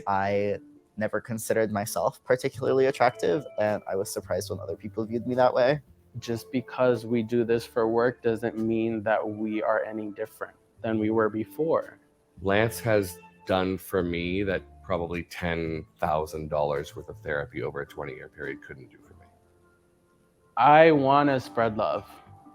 [SPEAKER 9] I never considered myself particularly attractive, and I was surprised when other people viewed me that way.
[SPEAKER 10] Just because we do this for work doesn't mean that we are any different than we were before.
[SPEAKER 6] Lance has done for me that probably $10,000 worth of therapy over a 20-year period couldn't do for me.
[SPEAKER 10] I want to spread love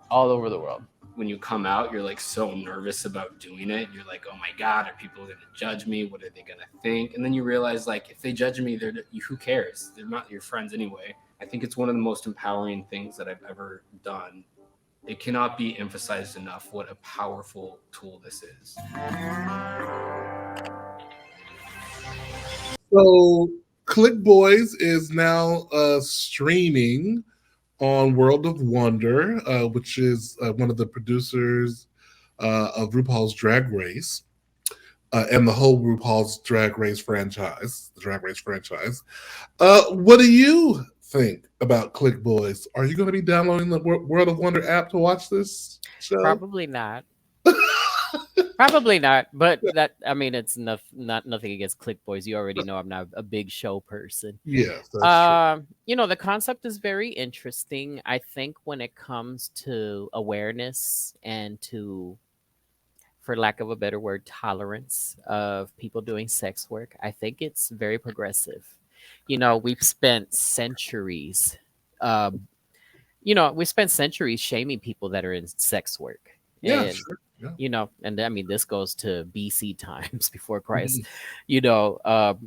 [SPEAKER 10] all over the world.
[SPEAKER 5] When you come out, you're like so nervous about doing it. You're like, oh my God, are people going to judge me? What are they going to think? And then you realize, like, if they judge me, who cares? They're not your friends anyway. I think it's one of the most empowering things that I've ever done. It cannot be emphasized enough what a powerful tool this is.
[SPEAKER 1] So Click Boys is now streaming on World of Wonder, which is one of the producers of RuPaul's Drag Race and the whole RuPaul's Drag Race franchise, the Drag Race franchise. What do you think about Click Boys? Are you going to be downloading the World of Wonder app to watch this show?
[SPEAKER 2] Probably not. Probably not. But that, I mean, it's not nothing against Click Boys. You already know I'm not a big show person.
[SPEAKER 1] Yes, that's true.
[SPEAKER 2] You know, the concept is very interesting. I think when it comes to awareness and to, for lack of a better word, tolerance of people doing sex work, I think it's very progressive. You know, we've spent centuries, shaming people that are in sex work.
[SPEAKER 1] Yeah,
[SPEAKER 2] And,
[SPEAKER 1] sure. Yeah.
[SPEAKER 2] you know, and I mean, this goes to BC times before Christ.
[SPEAKER 1] Mhm.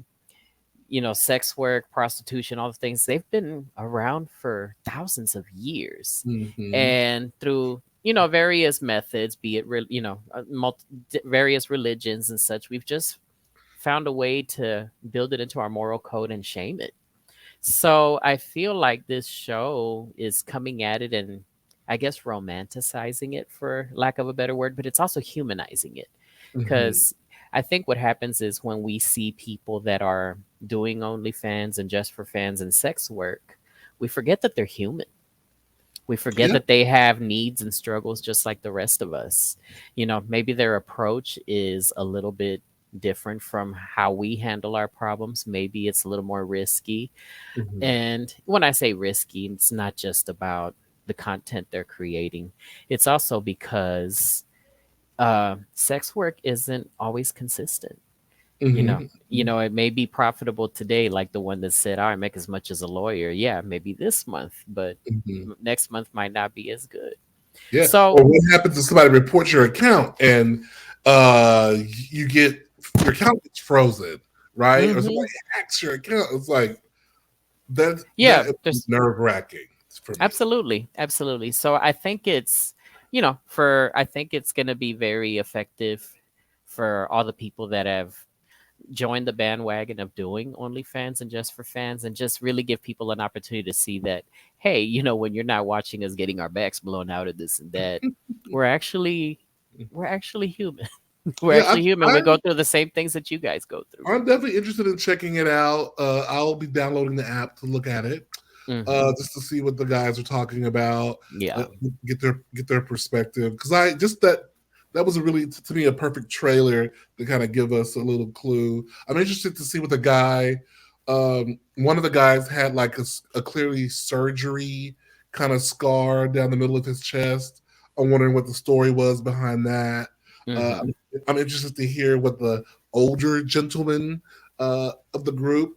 [SPEAKER 2] Sex work, prostitution, all the things, they've been around for thousands of years.
[SPEAKER 1] Mhm.
[SPEAKER 2] And through, various methods, be it, various religions and such, we've just found a way to build it into our moral code and shame it. So I feel like this show is coming at it and I guess romanticizing it, for lack of a better word, but it's also humanizing it. Because I think what happens is when we see people that are doing OnlyFans and just for fans and sex work, we forget that they're human. We forget that they have needs and struggles just like the rest of us. Maybe their approach is a little bit different from how we handle our problems. Maybe it's a little more risky. And when I say risky, it's not just about the content they're creating. It's also because sex work isn't always consistent. It may be profitable today, like the one that said, I make as much as a lawyer. Yeah, maybe this month, but next month might not be as good.
[SPEAKER 1] Yeah.
[SPEAKER 2] So,
[SPEAKER 1] or what happens if somebody reports your account and you get your account gets frozen, right? Or somebody hacks your account. It's like that is nerve wracking for me.
[SPEAKER 2] Absolutely. So I think it's, I think it's going to be very effective for all the people that have joined the bandwagon of doing OnlyFans and just for fans, and just really give people an opportunity to see that, hey, when you're not watching us getting our backs blown out of this and that, we're actually human. We're
[SPEAKER 1] Yeah,
[SPEAKER 2] actually human.
[SPEAKER 1] I,
[SPEAKER 2] We go through the same things that you guys go through.
[SPEAKER 1] I'm definitely interested in checking it out. I'll be downloading the app to look at it, just to see what the guys are talking about.
[SPEAKER 2] Yeah.
[SPEAKER 1] Get their perspective, because I just that was a really, to me, a perfect trailer to kind of give us a little clue. I'm interested to see what the guy. One of the guys had like a clearly surgery kind of scar down the middle of his chest. I'm wondering what the story was behind that.
[SPEAKER 2] Mhm.
[SPEAKER 1] I'm interested to hear what the older gentleman of the group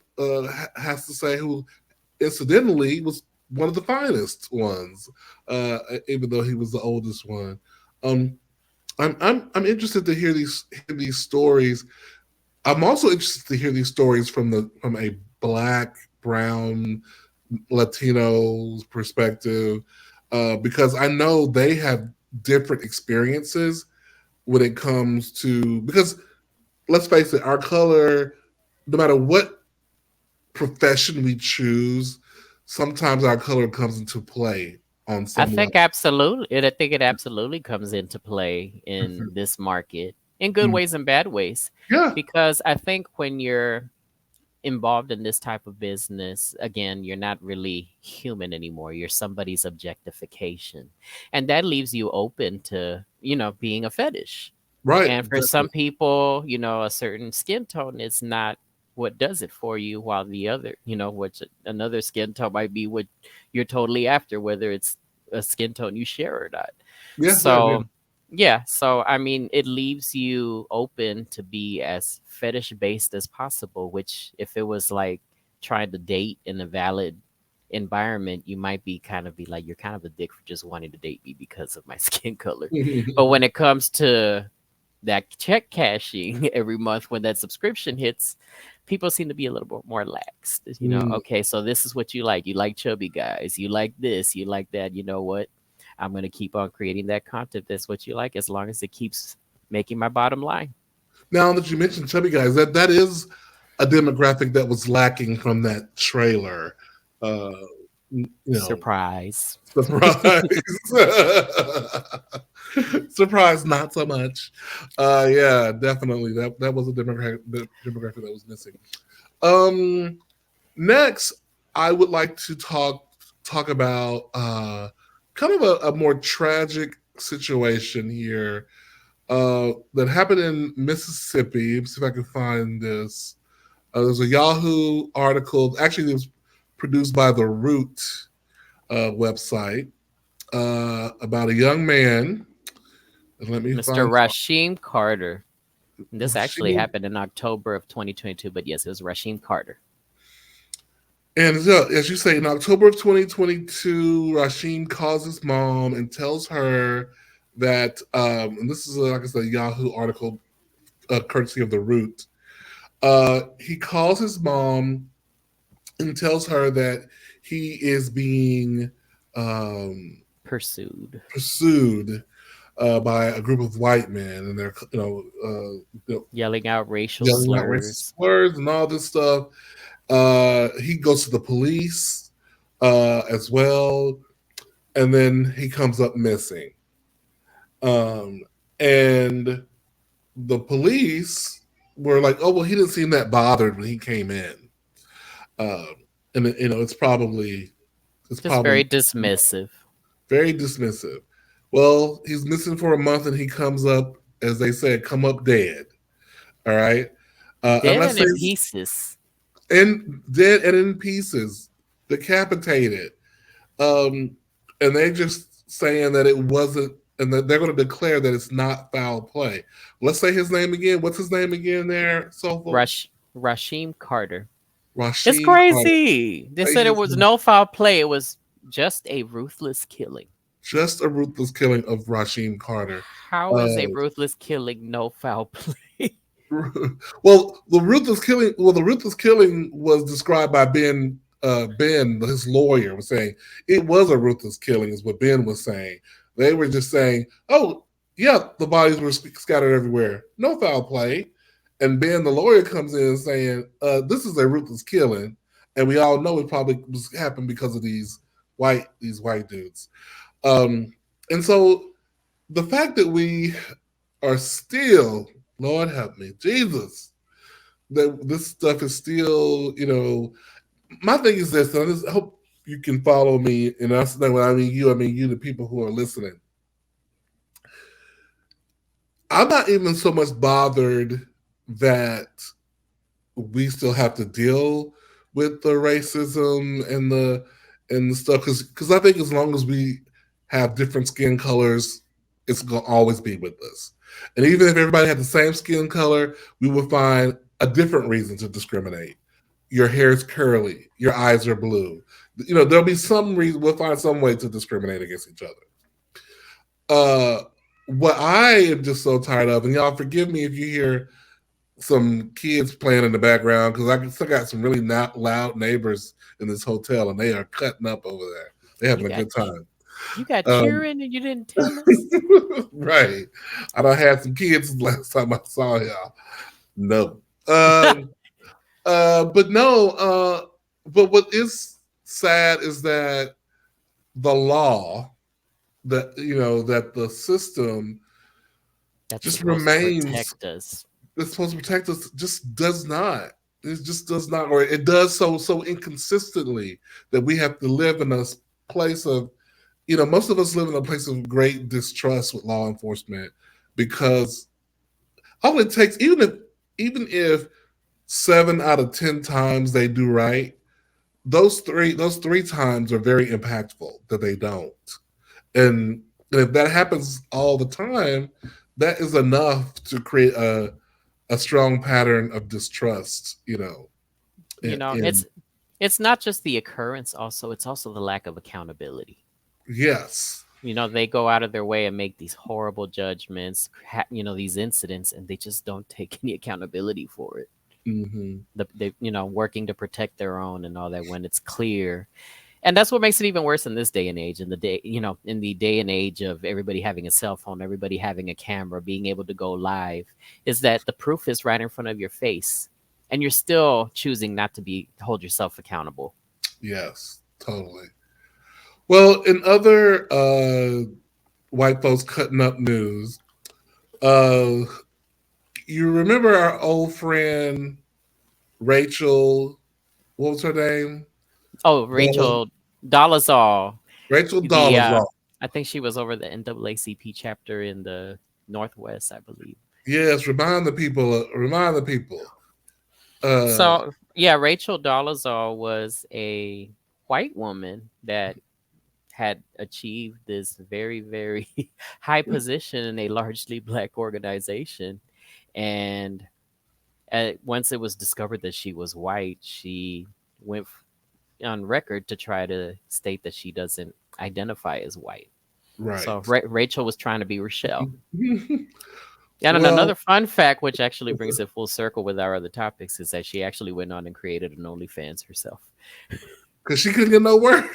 [SPEAKER 1] has to say, who incidentally was one of the finest ones, even though he was the oldest one. Um, I'm interested to hear these stories. I'm also interested to hear these stories from a black, brown, Latino perspective, because I know they have different experiences when it comes to, because let's face it, our color, no matter what profession we choose, sometimes our color comes into play on
[SPEAKER 2] I
[SPEAKER 1] some level.
[SPEAKER 2] think absolutely. I think it absolutely comes into play in this market in good ways and bad ways.
[SPEAKER 1] Yeah,
[SPEAKER 2] Because I think when you're involved in this type of business, again, you're not really human anymore. You're somebody's objectification. And that leaves you open to, being a fetish.
[SPEAKER 1] right.
[SPEAKER 2] And for
[SPEAKER 1] Exactly.
[SPEAKER 2] some people, a certain skin tone is not what does it for you, while the other, which another skin tone might be what you're totally after, whether it's a skin tone you share or not.
[SPEAKER 1] Yeah, yeah, yeah.
[SPEAKER 2] So, yeah. So, I mean, it leaves you open to be as fetish based as possible, which if it was like trying to date in a valid environment, you might be like, you're kind of a dick for just wanting to date me because of my skin color. But when it comes to that check cashing every month when that subscription hits, people seem to be a little bit more lax. Okay, so this is what you like. You like chubby guys. You like this. You like that. You know what? I'm going to keep on creating that content. That's what you like, as long as it keeps making my bottom line.
[SPEAKER 1] Now that you mentioned chubby guys, that is a demographic that was lacking from that trailer. Uh,
[SPEAKER 2] Surprise.
[SPEAKER 1] surprise, surprise, not so much. Yeah, definitely that was a demographic that was missing. Um, Next, I would like to talk about kind of a more tragic situation here that happened in Mississippi. Let me see if I can find this. There's a Yahoo article. Actually, it was produced by the Root website about a young man. Let me
[SPEAKER 2] Mr.
[SPEAKER 1] find.
[SPEAKER 2] Rasheem Carter. This actually
[SPEAKER 1] Rashid.
[SPEAKER 2] happened in October of 2022, but yes, it was Rasheem Carter.
[SPEAKER 1] And as you say, in October of 2022, Rasheen calls his mom and tells her that, and this is, like I said, a Yahoo article, courtesy of The Root. He calls his mom and tells her that he is being
[SPEAKER 2] Pursued.
[SPEAKER 1] pursued by a group of white men, and they're
[SPEAKER 2] Yelling out racial
[SPEAKER 1] yelling out racist
[SPEAKER 2] slurs.
[SPEAKER 1] slurs and all this stuff. He goes to the police as well, and then he comes up missing. And the police were like, "Oh well, he didn't seem that bothered when he came in," and it's probably
[SPEAKER 2] Just very dismissive.
[SPEAKER 1] very dismissive. Well, he's missing for a month, and he comes up, as they said, come up dead. All right,
[SPEAKER 2] Dead
[SPEAKER 1] unless
[SPEAKER 2] and
[SPEAKER 1] they
[SPEAKER 2] in pieces.
[SPEAKER 1] and dead and in pieces, decapitated. And they just saying that it wasn't, and that they're going to declare that it's not foul play. Let's say his name again. What's his name again? There, Soulful.
[SPEAKER 2] Rasheem Carter. It's
[SPEAKER 1] Rasheen Carter.
[SPEAKER 2] crazy. They
[SPEAKER 1] Say
[SPEAKER 2] said it
[SPEAKER 1] his
[SPEAKER 2] was
[SPEAKER 1] name.
[SPEAKER 2] no foul play. It was just a ruthless killing.
[SPEAKER 1] Just a ruthless killing of Rasheen Carter.
[SPEAKER 2] How is a ruthless killing no foul play?
[SPEAKER 1] Well, the ruthless killing. Well, the ruthless killing was described by Ben. Ben, his lawyer, was saying it was a ruthless killing. Is what Ben was saying. They were just saying, "Oh, Yeah, the bodies were scattered everywhere. No foul play. And Ben, the lawyer, comes in saying, "This is a ruthless killing, and we all know it probably was happened because of these white dudes." Um, and so the fact that we are still, Lord help me, Jesus, that this stuff is still, my thing is this, and I just hope you can follow me, and that's when I mean you, the people who are listening. I'm not even so much bothered that we still have to deal with the racism and the stuff because I think as long as we have different skin colors, it's gonna always be with us. And even if everybody had the same skin color, we would find a different reason to discriminate. Your hair is curly, your eyes are blue. There'll be some reason we'll find some way to discriminate against each other. Uh, what I am just so tired of, and y'all forgive me if you hear some kids playing in the background because I still got some really not loud neighbors in this hotel, and they are cutting up over there. They're having a good time.
[SPEAKER 2] You got
[SPEAKER 1] Um,
[SPEAKER 2] cheering and you didn't tell us.
[SPEAKER 1] right. I don't have some kids last time I saw y'all. No. But no. But what is sad is that the law, that the system
[SPEAKER 2] That's
[SPEAKER 1] just
[SPEAKER 2] supposed to
[SPEAKER 1] remains.
[SPEAKER 2] protect us.
[SPEAKER 1] It's supposed to protect us. Just does not. It just does not, or it does so inconsistently that we have to live in a place of, most of us live in a place of great distrust with law enforcement because all it takes, even if 7 out of 10 times they do right, those three times are very impactful that they don't. And if that happens all the time, that is enough to create a strong pattern of distrust,
[SPEAKER 2] You know,
[SPEAKER 1] in
[SPEAKER 2] it's not just the occurrence, also it's also the lack of accountability.
[SPEAKER 1] yes.
[SPEAKER 2] They go out of their way and make these horrible judgments, these incidents, and they just don't take any accountability for it.
[SPEAKER 1] Hmm.
[SPEAKER 2] They, working to protect their own and all that when it's clear. And that's what makes it even worse in this day and age. In the day and age of everybody having a cell phone, everybody having a camera, being able to go live, is that the proof is right in front of your face, and you're still choosing not to hold yourself accountable.
[SPEAKER 1] Yes, totally. Well, in other white folks cutting up news, uh, you remember our old friend Rachel? What was her name?
[SPEAKER 2] Oh,
[SPEAKER 1] Dollar-
[SPEAKER 2] Rachel Dolezal,
[SPEAKER 1] Rachel
[SPEAKER 2] the
[SPEAKER 1] Dolezal.
[SPEAKER 2] I think she was over the NAACP chapter in the Northwest, I believe.
[SPEAKER 1] Yes, remind the people. Remind the people. Uh,
[SPEAKER 2] So yeah, Rachel Dolezal was a white woman that had achieved this very, very high position in a largely black organization. And once it was discovered that she was white, she went on record to try to state that she doesn't identify as white. So
[SPEAKER 1] right.
[SPEAKER 2] Rachel was trying to be Rochelle. And then
[SPEAKER 1] Well,
[SPEAKER 2] another fun fact, which actually brings it full circle with our other topics, is that she actually went on and created an OnlyFans herself.
[SPEAKER 1] because she couldn't get no work.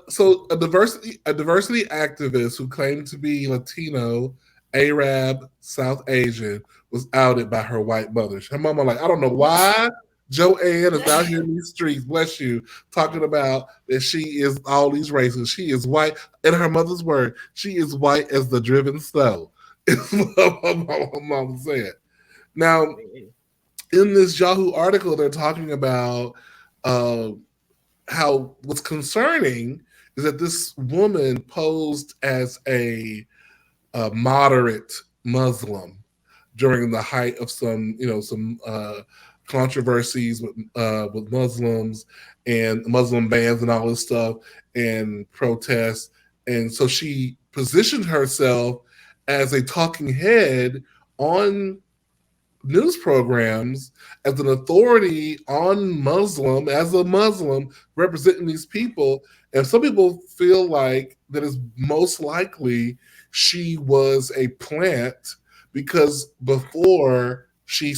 [SPEAKER 1] So a diversity activist who claimed to be Latino, Arab, South Asian was outed by her white mother. Her mama like, I don't know why Joanne is out here in these streets, bless you, talking about that she is all these races. She is white. In her mother's word, she is white as the driven snow. Is what my mom said. Now, in this Yahoo article, they're talking about uh, how what's concerning is that this woman posed as a moderate Muslim during the height of some controversies with Muslims and Muslim bans and all this stuff and protests, and so she positioned herself as a talking head on news programs as an authority on Muslim, as a Muslim representing these people. And some people feel like that is most likely she was a plant because before she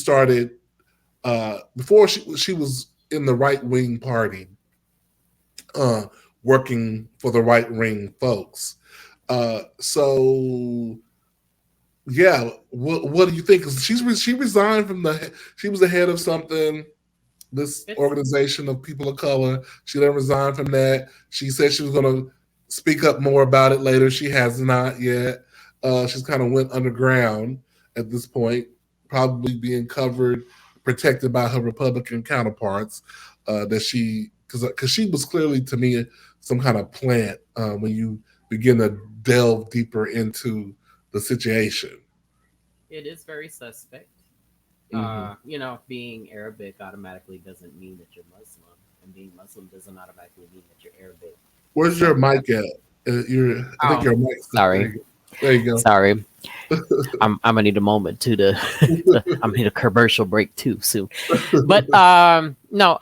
[SPEAKER 1] was in the right wing party, uh, working for the right wing folks. So yeah, what do you think? 'Cause she resigned from she was the head of something, this
[SPEAKER 2] It's
[SPEAKER 1] organization of people of color. She then resigned from that. She said she was going to speak up more about it later. She has not yet. She's kind of went underground at this point, probably being covered, protected by her Republican counterparts. That she, because she was clearly to me some kind of plant when you begin to delve deeper into the situation.
[SPEAKER 2] it is very suspect.
[SPEAKER 1] Hmm.
[SPEAKER 2] Being Arabic automatically doesn't mean that you're Muslim, and being Muslim doesn't automatically mean that you're Arabic.
[SPEAKER 1] Where's your
[SPEAKER 2] So,
[SPEAKER 1] mic at? I think
[SPEAKER 2] oh,
[SPEAKER 1] your mic. There
[SPEAKER 2] sorry,
[SPEAKER 1] you go. There you
[SPEAKER 2] sorry. I'm gonna need a moment too to I'm gonna need a commercial break too soon.
[SPEAKER 1] go.
[SPEAKER 2] But no,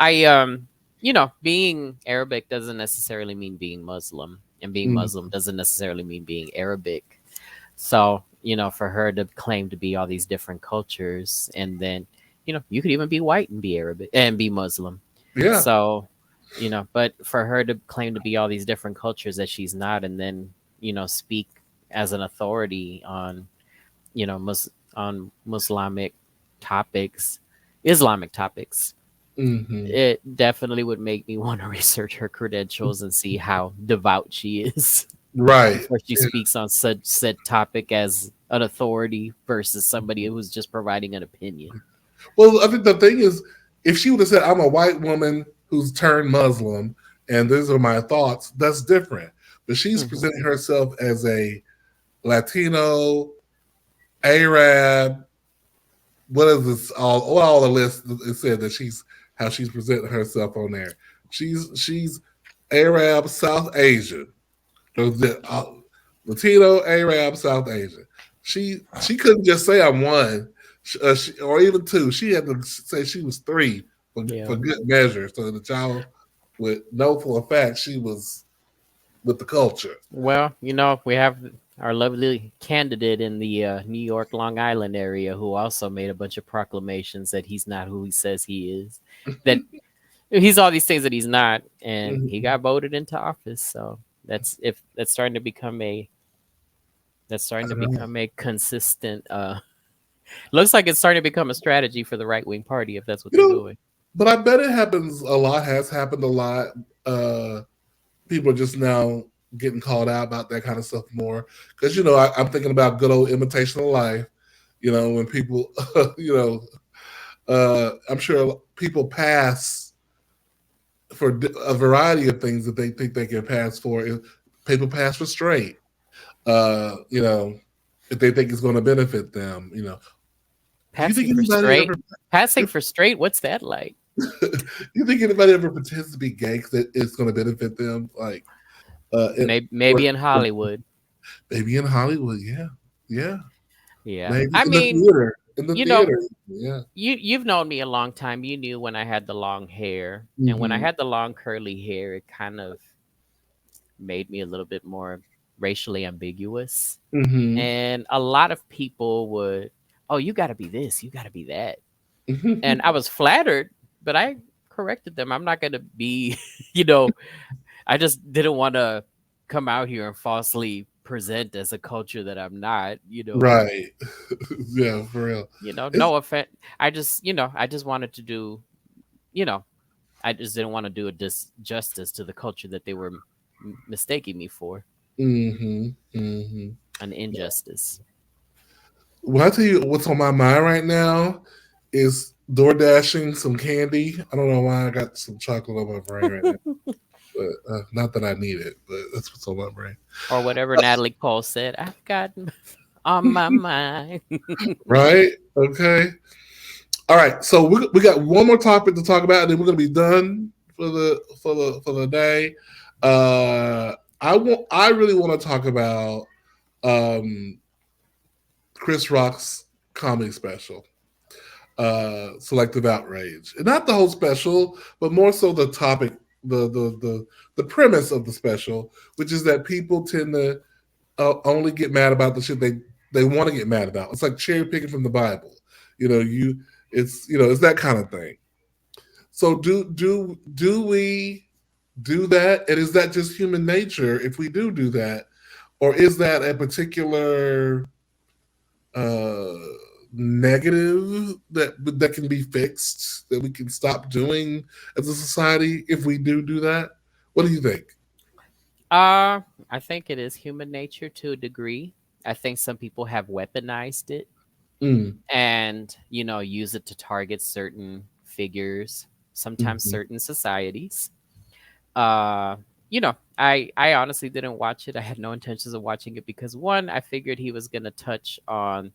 [SPEAKER 2] being Arabic doesn't necessarily mean being Muslim, and being
[SPEAKER 1] Mm,
[SPEAKER 2] Muslim doesn't necessarily mean being Arabic. So, for her to claim to be all these different cultures, and then, you could even be white and be Arabic and be Muslim.
[SPEAKER 1] yeah.
[SPEAKER 2] So, but for her to claim to be all these different cultures that she's not, and then, speak as an authority on, on topics, Islamic topics,
[SPEAKER 1] Hmm.
[SPEAKER 2] it definitely would make me want to research her credentials and see how devout she is
[SPEAKER 1] Right.
[SPEAKER 2] before she
[SPEAKER 1] Yeah.
[SPEAKER 2] speaks on such said topic as an authority versus somebody who's just providing an opinion.
[SPEAKER 1] Well, I think the thing is, if she would have said, "I'm a white woman who's turned Muslim, and these are my thoughts," that's different. But she's
[SPEAKER 2] Hmm.
[SPEAKER 1] presenting herself as a Latino, Arab. What is this? All the list it said that she's how she's presenting herself on there. She's Arab, South Asian. Those Latino, Arab, South Asian. She couldn't just say I'm one, or even two. She had to say she was three
[SPEAKER 2] Yeah.
[SPEAKER 1] for good measure, so the child would know for a fact she was with the culture.
[SPEAKER 2] Well, we have our lovely candidate in the New York, Long Island area who also made a bunch of proclamations that he's not who he says he is, that he's all these things that he's not, and he
[SPEAKER 1] Mhm.
[SPEAKER 2] got voted into office. So that's if that's starting
[SPEAKER 1] I
[SPEAKER 2] to
[SPEAKER 1] know.
[SPEAKER 2] become a consistent. Looks like it's starting to become a strategy for the right wing party if that's what
[SPEAKER 1] You
[SPEAKER 2] they're
[SPEAKER 1] know,
[SPEAKER 2] doing.
[SPEAKER 1] but I bet it happens a lot. Has happened a lot. Uh, People are just now getting called out about that kind of stuff more because I'm thinking about good old imitation of life. When people, I'm sure people pass for a variety of things that they think they can pass for. If people pass for straight, uh, you know, if they think it's going to benefit them. Do you think
[SPEAKER 2] Passing for
[SPEAKER 1] anybody
[SPEAKER 2] straight,
[SPEAKER 1] ever?
[SPEAKER 2] passing for straight. What's that like?
[SPEAKER 1] Do you think anybody ever pretends to be gay that it's going to benefit them? Like,
[SPEAKER 2] Maybe in Hollywood.
[SPEAKER 1] maybe in Hollywood, yeah, yeah,
[SPEAKER 2] Yeah,
[SPEAKER 1] maybe
[SPEAKER 2] I
[SPEAKER 1] in the
[SPEAKER 2] mean,
[SPEAKER 1] theater,
[SPEAKER 2] you know,
[SPEAKER 1] yeah.
[SPEAKER 2] you've known me a long time. You knew when I had the long hair, and when I
[SPEAKER 1] Hmm.
[SPEAKER 2] had the long curly hair, it kind of made me a little bit more racially ambiguous.
[SPEAKER 1] Hmm.
[SPEAKER 2] And a lot of people would, oh, you got to be this, you got to be that, and I was flattered, but I corrected them. I'm not going to be, you know, I just didn't want to come out here and falsely present as a culture that I'm not,
[SPEAKER 1] Right. Yeah, for real. It's
[SPEAKER 2] no offense. I just wanted to do, you know, I just didn't want to do a disjustice to the culture that they were mistaking me for,
[SPEAKER 1] hmm hmm
[SPEAKER 2] an injustice.
[SPEAKER 1] Well, I tell you what's on my mind right now is door dashing some candy. I don't know why I got some chocolate on my brain right now, but not that I need it, but that's what's on my brain.
[SPEAKER 2] Or whatever Natalie Cole said, I've got on my mind.
[SPEAKER 1] Right? Okay. All right. So we got one more topic to talk about, and then we're gonna be done for the day. I really want to talk about um, Chris Rock's comedy special, Selective Outrage, and not the whole special, but more so the topic, the premise of the special, which is that people tend to only get mad about the shit they want to get mad about. It's like cherry picking from the Bible. It's that kind of thing. So do we do that? And is that just human nature? If we do that, or is that a particular uh, negative that can be fixed, that we can stop doing as a society if we do that? What do you think?
[SPEAKER 2] Uh, I think it is human nature to a degree. I think some people have weaponized it
[SPEAKER 1] Mm,
[SPEAKER 2] and, use it to target certain figures, sometimes
[SPEAKER 1] mhm.
[SPEAKER 2] certain societies. Uh, I honestly didn't watch it. I had no intentions of watching it because one, I figured he was gonna touch on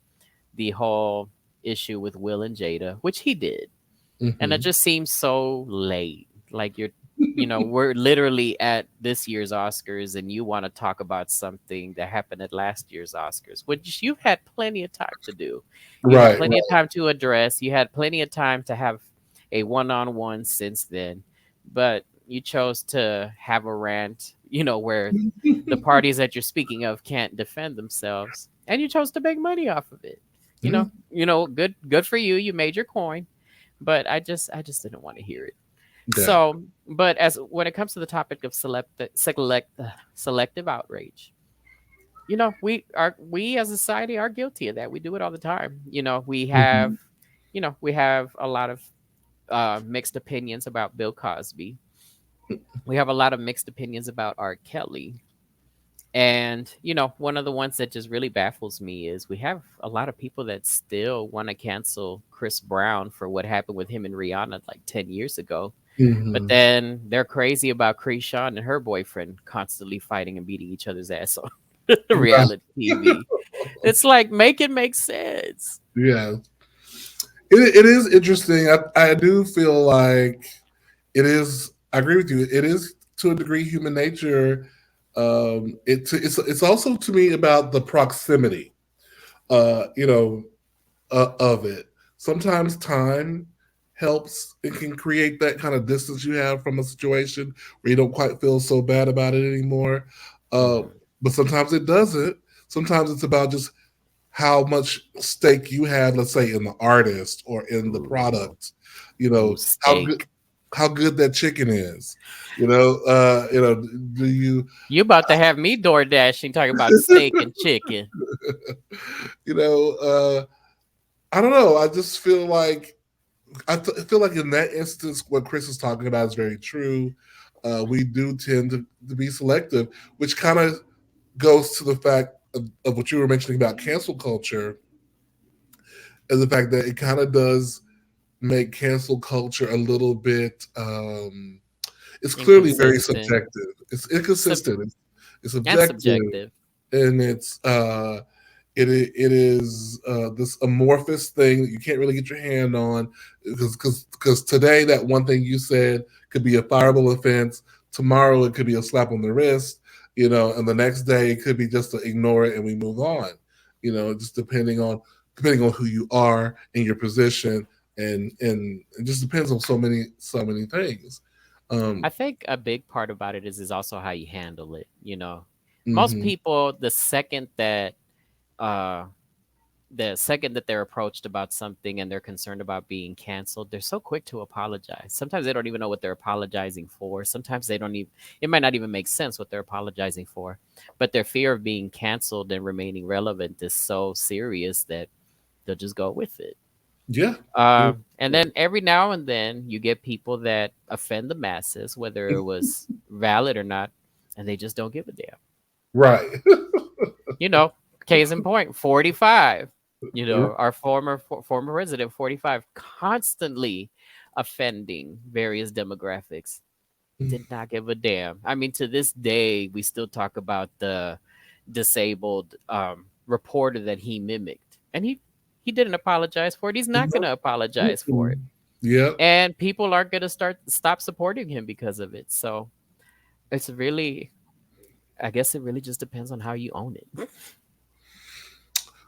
[SPEAKER 2] the whole issue with Will and Jada, which he did. And it
[SPEAKER 1] Mhm.
[SPEAKER 2] just seems so late. Like we're literally at this year's Oscars and you want to talk about something that happened at last year's Oscars, which you've had plenty of time to do. You had
[SPEAKER 1] Right,
[SPEAKER 2] plenty of time to address, you had plenty of time to have a one-on-one since then, but you chose to have a rant, where the parties that you're speaking of can't defend themselves, and you chose to make money off of it.
[SPEAKER 1] yeah,
[SPEAKER 2] Good for you. You made your coin, but I just didn't want to hear it.
[SPEAKER 1] yeah.
[SPEAKER 2] So, but as when it comes to the topic of selective outrage, we as a society are guilty of that. We do it all the time.
[SPEAKER 1] Mhm.
[SPEAKER 2] We have a lot of mixed opinions about Bill Cosby. We have a lot of mixed opinions about R. Kelly. And, one of the ones that just really baffles me is we have a lot of people that still want to cancel Chris Brown for what happened with him and Rihanna like 10 years ago. But
[SPEAKER 1] Mhm.
[SPEAKER 2] then they're crazy about Krishan and her boyfriend constantly fighting and beating each other's ass on
[SPEAKER 1] Right.
[SPEAKER 2] reality TV. It's like, make it make sense.
[SPEAKER 1] Yeah. It is interesting. I do feel like it is. I agree with you. It is to a degree human nature. It's also to me about the proximity. You know, of it. Sometimes time helps. It can create that kind of distance you have from a situation where you don't quite feel so bad about it anymore. Uh,
[SPEAKER 2] Mhm.
[SPEAKER 1] but sometimes it doesn't. Sometimes it's about just how much stake you have, let's say, in the artist or in the
[SPEAKER 2] Ooh,
[SPEAKER 1] product. You know
[SPEAKER 2] steak.
[SPEAKER 1] how good that chicken is. Do you
[SPEAKER 2] You about to have me door dashing talking about steak and chicken.
[SPEAKER 1] you know? I don't know. I just feel like I feel like in that instance, what Chris is talking about is very true. We do tend to be selective, which kind of goes to the fact of what you were mentioning about cancel culture, and the fact that it kind of does make cancel culture a little bit. It's clearly very
[SPEAKER 2] Inconsistent.
[SPEAKER 1] subjective. It's
[SPEAKER 2] Sub-
[SPEAKER 1] inconsistent. It's
[SPEAKER 2] and
[SPEAKER 1] subjective,
[SPEAKER 2] subjective.
[SPEAKER 1] and it is this amorphous thing that you can't really get your hand on because today that one thing you said could be a fireable offense. Tomorrow it could be a slap on the wrist, and the next day it could be just to ignore it and we move on. Just depending on who you are and your position, and it just depends on so many things.
[SPEAKER 2] I
[SPEAKER 1] Um,
[SPEAKER 2] think a big part about it is also how you handle it. Most
[SPEAKER 1] mhm.
[SPEAKER 2] people, uh the second that they're approached about something and they're concerned about being canceled, they're so quick to apologize. Sometimes they don't even know what they're apologizing for. Sometimes they don't even, it might not even make sense what they're apologizing for. But their fear of being canceled and remaining relevant is so serious that they'll just go with it.
[SPEAKER 1] Yeah. Yeah.
[SPEAKER 2] And then every now and then you get people that offend the masses, whether it was valid or not, and they just don't give a damn.
[SPEAKER 1] Right.
[SPEAKER 2] You know, case in point, 45. Our former resident, 45, constantly offending various demographics. Did not give a damn. I mean, to this day, we still talk about the disabled reporter that he mimicked, and he didn't apologize for it. He's not going to apologize for it,
[SPEAKER 1] Yep.
[SPEAKER 2] and people aren't going to stop supporting him because of it. So it's really, I guess, it really just depends on how you own it.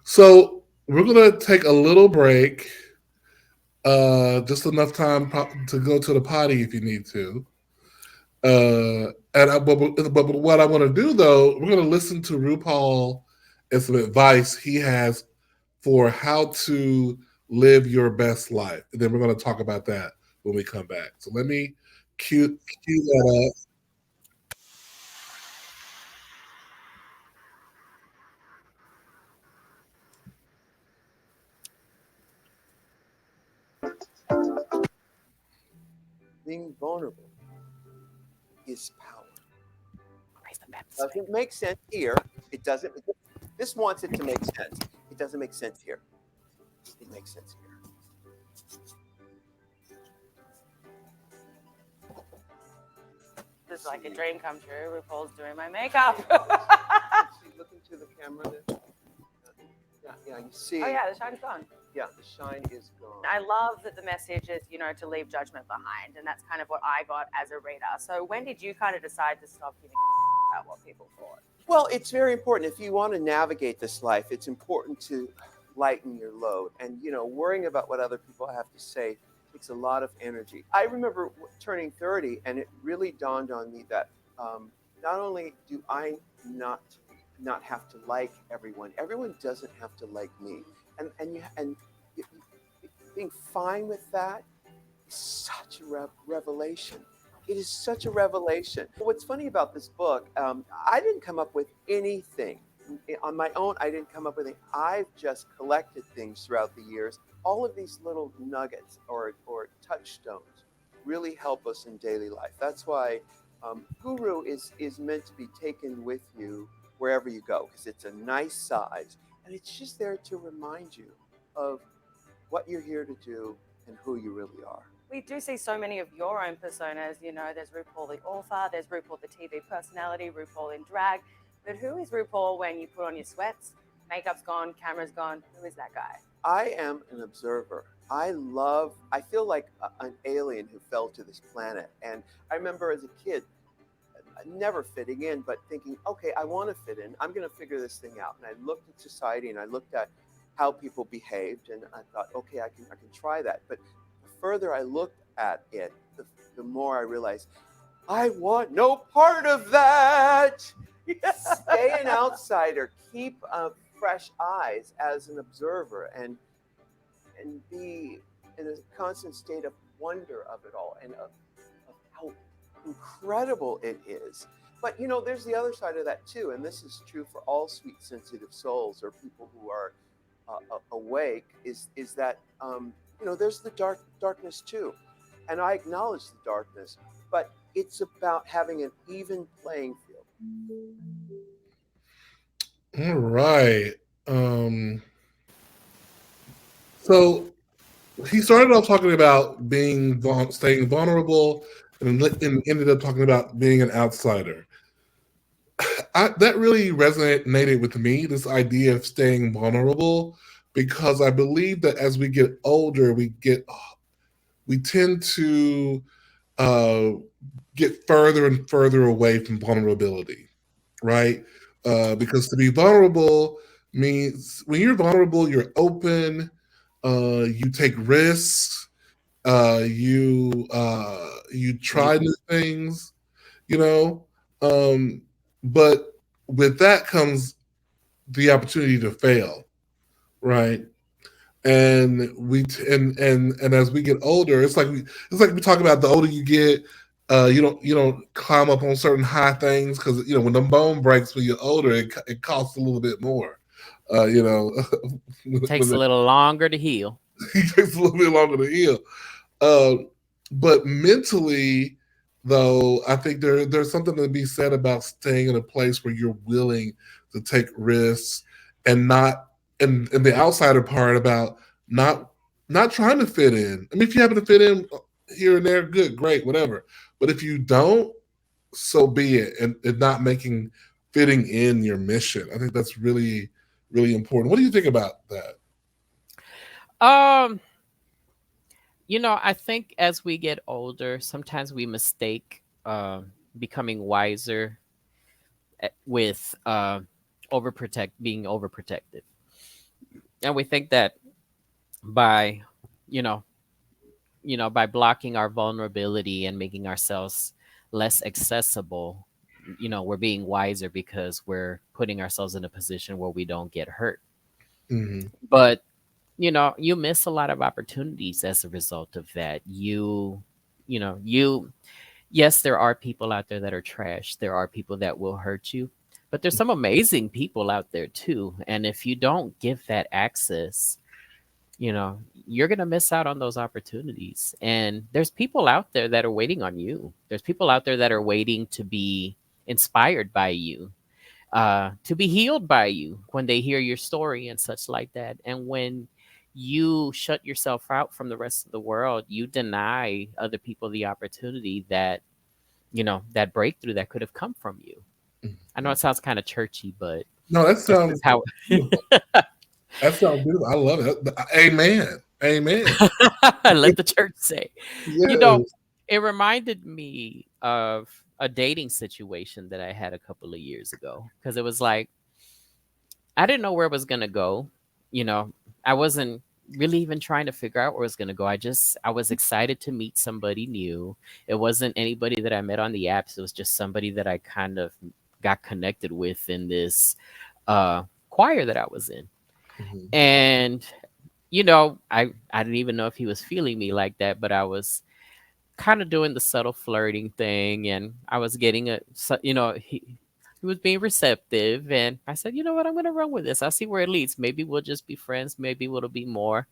[SPEAKER 1] So we're gonna take a little break, just enough time to go to the potty if you need to. But what I want to do though, we're gonna listen to RuPaul and some advice he has for how to live your best life, and then we're gonna talk about that when we come back. So let me cue that up.
[SPEAKER 11] being vulnerable is power.
[SPEAKER 2] Raise the Baptist.
[SPEAKER 11] Doesn't make sense here. It doesn't. This wants it to make sense. It doesn't make sense here. It makes sense here.
[SPEAKER 12] This is like a dream come true. RuPaul's doing my makeup.
[SPEAKER 11] Look into the camera there. Yeah, you see.
[SPEAKER 12] Oh yeah, the shine's gone.
[SPEAKER 11] Yeah, the shine is gone.
[SPEAKER 12] I love that the message is, to leave judgment behind, and that's kind of what I got as a reader. So when did you kind of decide to stop giving about what people thought?
[SPEAKER 11] Well, it's very important. If you want to navigate this life, it's important to lighten your load. And, worrying about what other people have to say takes a lot of energy. I remember turning 30, and it really dawned on me that not only do I not have to like everyone doesn't have to like me. And being fine with that is such a revelation. It is such a revelation. What's funny about this book, I didn't come up with anything. On my own, I didn't come up with anything. I've just collected things throughout the years. All of these little nuggets or touchstones really help us in daily life. That's why Guru is meant to be taken with you wherever you go, because it's a nice size. And it's just there to remind you of what you're here to do and who you really are.
[SPEAKER 12] We do see so many of your own personas. There's RuPaul the author, there's RuPaul the TV personality, RuPaul in drag. But who is RuPaul when you put on your sweats, makeup's gone, camera's gone? Who is that guy?
[SPEAKER 11] I am an observer. I feel like an alien who fell to this planet. And I remember as a kid, never fitting in, but thinking, okay, I want to fit in. I'm going to figure this thing out. And I looked at society and I looked at how people behaved, and I thought, okay, I can try that. But the further I looked at it, the more I realized, I want no part of that. Stay an outsider. Keep fresh eyes as an observer, and be in a constant state of wonder of it all, and of how incredible it is. But there's the other side of that too, and this is true for all sweet, sensitive souls or people who are awake. Is that there's the darkness too, and I acknowledge the darkness, but it's about having an even playing field.
[SPEAKER 1] All right. So he started off talking about staying vulnerable, and ended up talking about being an outsider. That really resonated with me, this idea of staying vulnerable, because I believe that as we get older, we tend to get further and further away from vulnerability, right? Because to be vulnerable means when you're vulnerable, you're open, you take risks, you try new things, but with that comes the opportunity to fail, right? And and as we get older, it's like we talk about, the older you get, you don't climb up on certain high things, because when the bone breaks when you're older, it costs a little bit more.
[SPEAKER 2] Takes a little longer to heal.
[SPEAKER 1] It takes a little bit longer to heal. But mentally, though, I think there's something to be said about staying in a place where you're willing to take risks, and not, and the outsider part about not trying to fit in. I mean, if you happen to fit in here and there, good, great, whatever. But if you don't, so be it, and not making fitting in your mission. I think that's really, really important. What do you think about that?
[SPEAKER 2] I think as we get older, sometimes we mistake becoming wiser with being overprotective. And we think that by blocking our vulnerability and making ourselves less accessible, we're being wiser because we're putting ourselves in a position where we don't get hurt.
[SPEAKER 1] Mm-hmm.
[SPEAKER 2] But you miss a lot of opportunities as a result of that. Yes, there are people out there that are trash. There are people that will hurt you, but there's some amazing people out there too. And if you don't give that access, you know, you're going to miss out on those opportunities. And there's people out there that are waiting on you. There's people out there that are waiting to be inspired by you, to be healed by you when they hear your story and such like that. And when you shut yourself out from the rest of the world, you deny other people the opportunity that, you know, that breakthrough that could have come from you. I know it sounds kind of churchy, but
[SPEAKER 1] No, that
[SPEAKER 2] that's just
[SPEAKER 1] sounds
[SPEAKER 2] how.
[SPEAKER 1] beautiful. That sounds beautiful. I love it. Amen. Amen.
[SPEAKER 2] Let the church say. You know,
[SPEAKER 1] Yes.
[SPEAKER 2] it reminded me of a dating situation that I had a couple of years ago, because it was like I didn't know where it was going to go. You know, I wasn't really even trying to figure out where it was going to go. I was excited to meet somebody new. It wasn't anybody that I met on the apps. It was just somebody that I kind of got connected with in this choir that I was in.
[SPEAKER 1] Mhm.
[SPEAKER 2] And you know, I didn't even know if he was feeling me like that, but I was kind of doing the subtle flirting thing, and I was getting you know, he was being receptive, and I said, you know what, I'm gonna run with this. I'll see where it leads. Maybe we'll just be friends. Maybe it'll be more.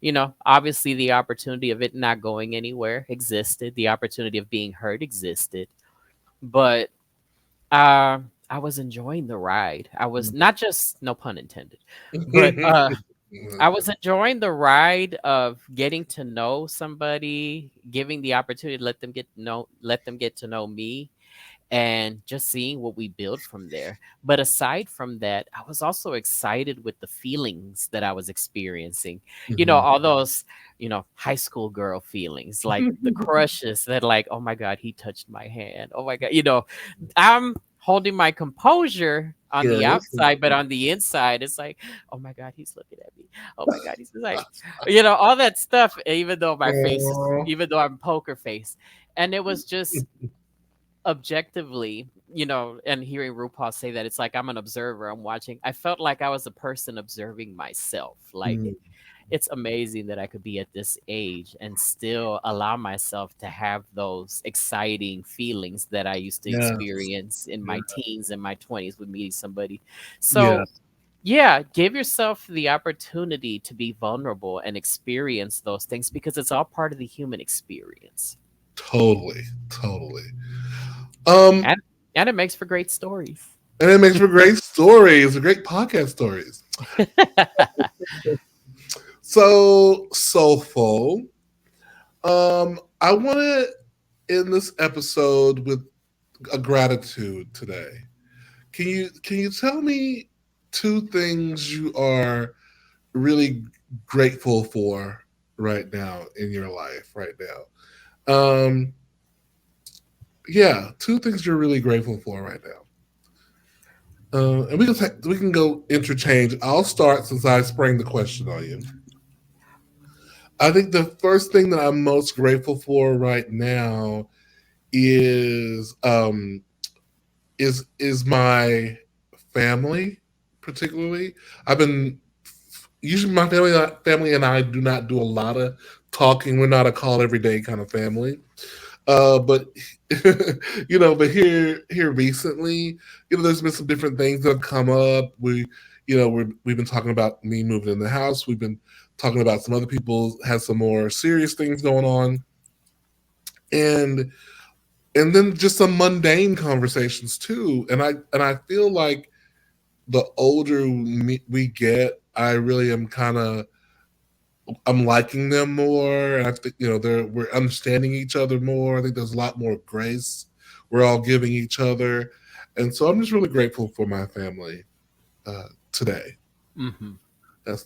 [SPEAKER 2] You know, obviously the opportunity of it not going anywhere existed. The opportunity of being hurt existed, but I was enjoying the ride. I was not just, no pun intended, but I was enjoying the ride of getting to know somebody, giving the opportunity to let them get to know me, and just seeing what we build from there. But aside from that, I was also excited with the feelings that I was experiencing. You know,
[SPEAKER 1] Mhm.
[SPEAKER 2] all those, you know, high school girl feelings, like the crushes that, like, oh my God, he touched my hand. Oh my God, you know, I'm holding my composure on the
[SPEAKER 1] Yes.
[SPEAKER 2] outside, but on the inside, it's like, oh my God, he's looking at me. Oh my God, he's like, you know, all that stuff, even though my face is,
[SPEAKER 1] Aw.
[SPEAKER 2] even though I'm poker face. And it was just objectively, you know, and hearing RuPaul say that, it's like I'm an observer, I'm watching. I felt like I was a person observing myself. Like,
[SPEAKER 1] Mm.
[SPEAKER 2] it's amazing that I could be at this age and still allow myself to have those exciting feelings that I used to
[SPEAKER 1] Yes.
[SPEAKER 2] experience in
[SPEAKER 1] Yeah.
[SPEAKER 2] my teens and my 20s with meeting somebody.
[SPEAKER 1] Yeah.
[SPEAKER 2] So, yeah, give yourself the opportunity to be vulnerable and experience those things, because it's all part of the human experience.
[SPEAKER 1] Totally. Totally. Um,
[SPEAKER 2] And and it makes for great stories.
[SPEAKER 1] and it makes for great stories, great podcast stories. So soulful. I want to end this episode with a gratitude today. Can you tell me two things you are really grateful for right now in your life right now? Yeah, two things you're really grateful for right now. And we can go interchange. I'll start since I sprang the question on you. I think the first thing that I'm most grateful for right now is is my family, particularly. I've been usually my family and I do not do a lot of talking. We're not a call every day kind of family. But but here recently, there's been some different things that have come up. We've been talking about me moving in the house. We've been talking about some other people has some more serious things going on, and then just some mundane conversations too. And I feel like the older we get, I really am kind of I'm liking them more, and I think we're understanding each other more. I think there's a lot more grace we're all giving each other, and so I'm just really grateful for my family today.
[SPEAKER 2] Hmm.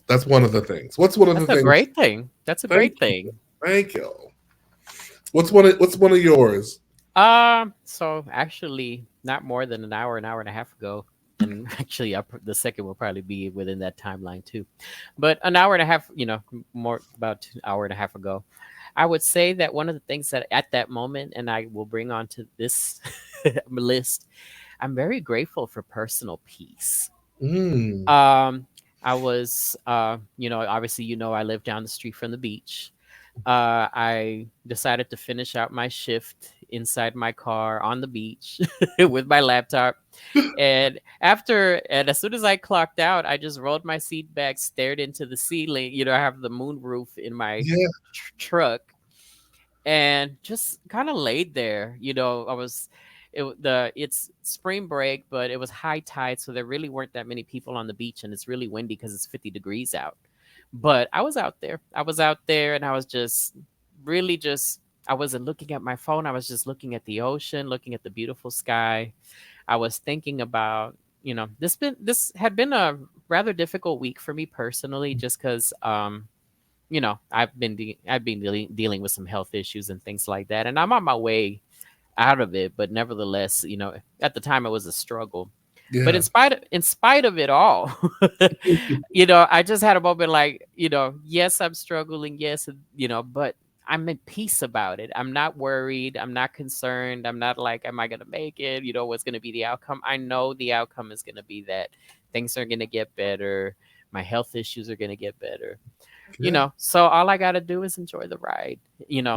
[SPEAKER 1] That's one of the things. What's one of the
[SPEAKER 2] That's a
[SPEAKER 1] things?
[SPEAKER 2] great thing. That's a
[SPEAKER 1] Thank
[SPEAKER 2] great
[SPEAKER 1] you,
[SPEAKER 2] thing.
[SPEAKER 1] thank you. What's one of yours?
[SPEAKER 2] So actually, not more than an hour and a half ago, and actually, the second will probably be within that timeline too. But an hour and a half, you know, more about an hour and a half ago, I would say that one of the things that at that moment, and I will bring on to this list, I'm very grateful for personal peace.
[SPEAKER 1] Mm.
[SPEAKER 2] Um, I was, you know, obviously, you know, I live down the street from the beach. I decided to finish out my shift inside my car on the beach with my laptop. And as soon as I clocked out, I just rolled my seat back, stared into the ceiling. I have the moon roof in my
[SPEAKER 1] Yeah.
[SPEAKER 2] truck, and just kind of laid there. It's spring break, but it was high tide, so there really weren't that many people on the beach, and it's really windy because it's 50 degrees out. But I was out there. And I was just really just I wasn't looking at my phone. I was just looking at the ocean, looking at the beautiful sky. I was thinking about, this had been a rather difficult week for me personally, just because I've been dealing with some health issues and things like that, and I'm on my way out of it. But nevertheless, at the time it was a struggle. But
[SPEAKER 1] Yeah.
[SPEAKER 2] in spite of it all, I just had a moment like, yes, I'm struggling, yes, but I'm at peace about it. I'm not worried. I'm not concerned. I'm not like, am I gonna make it? What's gonna be the outcome? I know the outcome is gonna be that things are gonna get better. My health issues are gonna get better.
[SPEAKER 1] Yeah.
[SPEAKER 2] So all I got to do is enjoy the ride,
[SPEAKER 1] Yeah.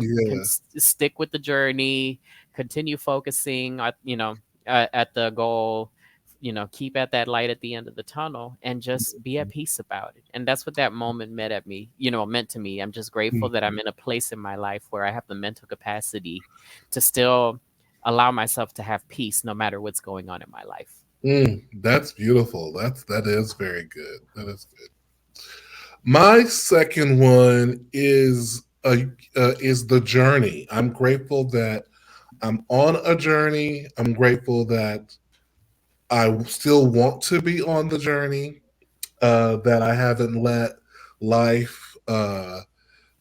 [SPEAKER 2] stick with the journey, continue focusing at the goal, keep at that light at the end of the tunnel, and just be at peace about it. And that's what that moment meant to me. I'm just grateful that I'm in a place in my life where I have the mental capacity to still allow myself to have peace no matter what's going on in my life.
[SPEAKER 1] That's beautiful. That is very good. That is good. My second one is the journey. I'm grateful that I'm on a journey. I'm grateful that I still want to be on the journey. That I haven't let life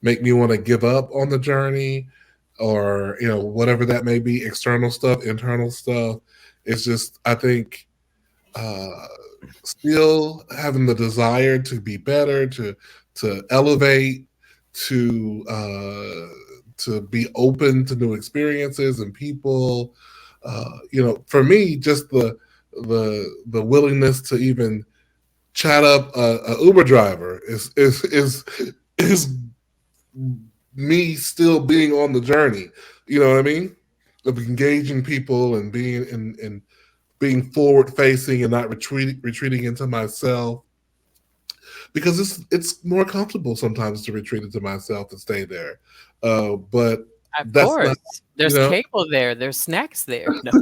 [SPEAKER 1] make me want to give up on the journey, or whatever that may be, external stuff, internal stuff. It's just, I think, uh, still having the desire to be better, to elevate, to be open to new experiences and people. For me, just the willingness to even chat up a Uber driver is me still being on the journey. You know what I mean? Of engaging people and being forward facing and not retreating into myself, because it's more comfortable sometimes to retreat into myself and stay there. But
[SPEAKER 2] Of
[SPEAKER 1] that's not,
[SPEAKER 2] course,
[SPEAKER 1] you
[SPEAKER 2] there's
[SPEAKER 1] know,
[SPEAKER 2] cable there, there's snacks there. No.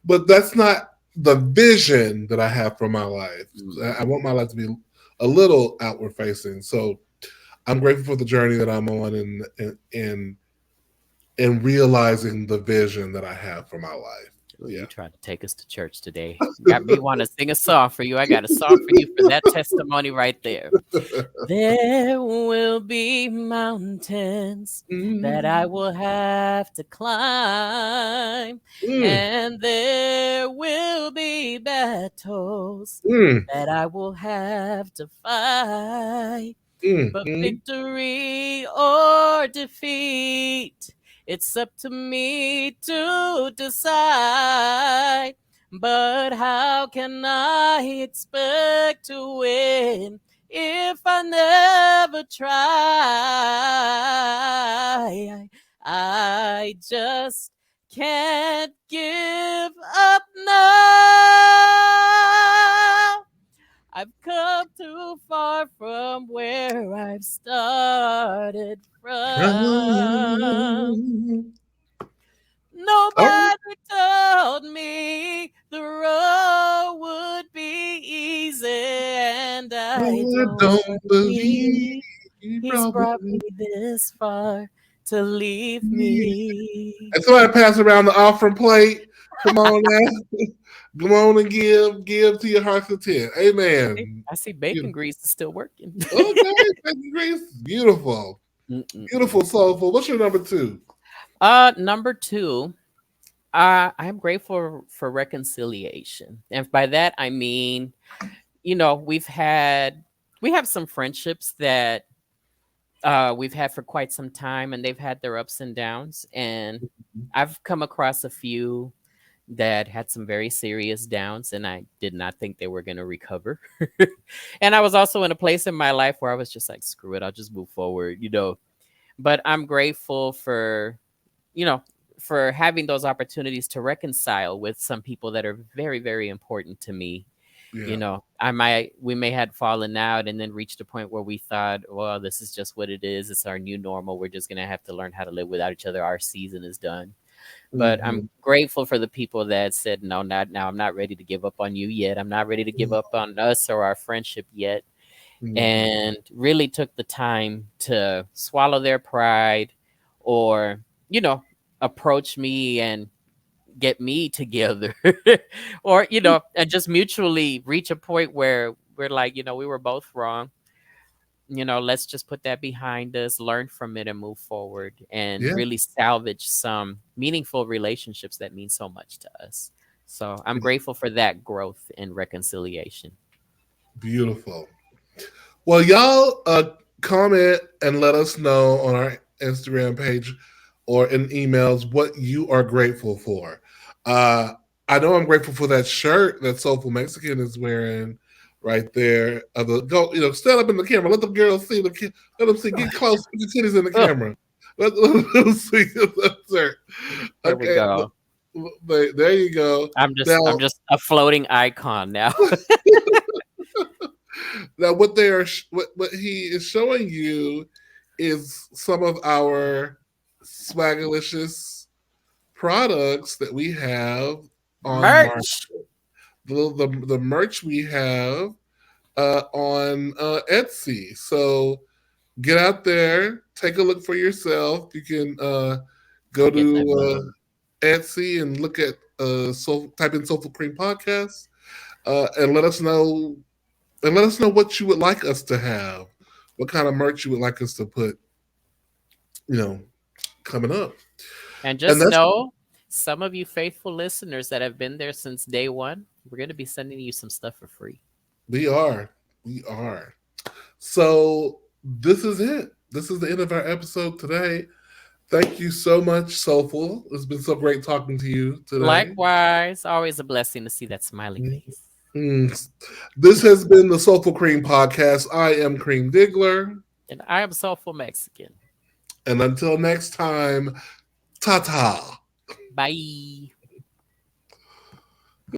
[SPEAKER 1] but that's not the vision that I have for my life. I
[SPEAKER 2] Mm.
[SPEAKER 1] want my life to be a little outward facing. So I'm grateful for the journey that I'm on, and realizing the vision that I have for my life.
[SPEAKER 2] Ooh,
[SPEAKER 1] Yeah.
[SPEAKER 2] you trying to take us to church today. Got me want to sing a song for you. I got a song for you for that testimony right there. There will be mountains that I will have to climb,
[SPEAKER 1] Mm,
[SPEAKER 2] and there will be battles
[SPEAKER 1] mm,
[SPEAKER 2] that I will have to fight. But
[SPEAKER 1] mm.
[SPEAKER 2] victory or defeat, it's up to me to decide. But how can I expect to win if I never try? I just can't give up now. I've come too far from where I've started from.
[SPEAKER 1] Oh,
[SPEAKER 2] Nobody told me the road would be easy, and I
[SPEAKER 1] I
[SPEAKER 2] don't
[SPEAKER 1] don't believe
[SPEAKER 2] believe
[SPEAKER 1] you
[SPEAKER 2] he's
[SPEAKER 1] brought
[SPEAKER 2] brought me
[SPEAKER 1] me.
[SPEAKER 2] this far to leave me.
[SPEAKER 1] And somebody pass around the offering plate. Come on now. Come on and give to your heart's content. Amen.
[SPEAKER 2] I see bacon grease is still working.
[SPEAKER 1] Okay, thank you, Grace. Beautiful. Beautiful, soulful. What's your number two?
[SPEAKER 2] Number two, I'm grateful for reconciliation. And by that, I mean, we have some friendships that we've had for quite some time, and they've had their ups and downs. And I've come across a few that had some very serious downs, and I did not think they were going to recover. And I was also in a place in my life where I was just like, screw it, I'll just move forward. But I'm grateful for you know, for having those opportunities to reconcile with some people that are very, very important to me.
[SPEAKER 1] Yeah.
[SPEAKER 2] You know, we may had fallen out and then reached a point where we thought, well, this is just what it is. It's our new normal. We're just going to have to learn how to live without each other. Our season is done. But
[SPEAKER 1] Mhm.
[SPEAKER 2] I'm grateful for the people that said, no, not now. I'm not ready to give up on you yet. I'm not ready to give up on us or our friendship yet.
[SPEAKER 1] Mhm.
[SPEAKER 2] And really took the time to swallow their pride or, you know, approach me and get me together or, you know, and just mutually reach a point where we're like, you know, we were both wrong. You know, let's just put that behind us, learn from it, and move forward and
[SPEAKER 1] Yeah.
[SPEAKER 2] really salvage some meaningful relationships that mean so much to us. So I'm grateful for that growth and reconciliation.
[SPEAKER 1] Beautiful. Well, y'all comment and let us know on our Instagram page or in emails what you are grateful for. Uh, I know I'm grateful for that shirt that Soulful Mexican is wearing right there. Go, stand up in the camera. Let the girls see let them see. Get close. Put your titties in the
[SPEAKER 2] Ugh,
[SPEAKER 1] camera. Let them see that shirt.
[SPEAKER 2] there we
[SPEAKER 1] Okay,
[SPEAKER 2] go.
[SPEAKER 1] there you go.
[SPEAKER 2] I'm
[SPEAKER 1] Now,
[SPEAKER 2] just a floating icon now.
[SPEAKER 1] now, what they are, what he is showing you is some of our swagalicious products that we have on Mark.
[SPEAKER 2] Merch.
[SPEAKER 1] The merch we have on Etsy. So get out there, take a look for yourself. You can go
[SPEAKER 2] Getting that
[SPEAKER 1] to
[SPEAKER 2] money.
[SPEAKER 1] Etsy and look at type in Soulful Cream Podcast and let us know what you would like us to have, what kind of merch you would like us to put, you know, coming up.
[SPEAKER 2] And
[SPEAKER 1] And
[SPEAKER 2] just
[SPEAKER 1] that's
[SPEAKER 2] know, some of you faithful listeners that have been there since day one, we're going to be sending you some stuff for free.
[SPEAKER 1] we are. We are. So this is it. This is the end of our episode today. Thank you so much, Soulful. It's been so great talking to you today.
[SPEAKER 2] Likewise, always a blessing to see that smiley face.
[SPEAKER 1] Mm. This has been the Soulful Cream Podcast. I am Cream Diggler.
[SPEAKER 2] And I am Soulful Mexican.
[SPEAKER 1] And until next time, ta ta.
[SPEAKER 2] Bye.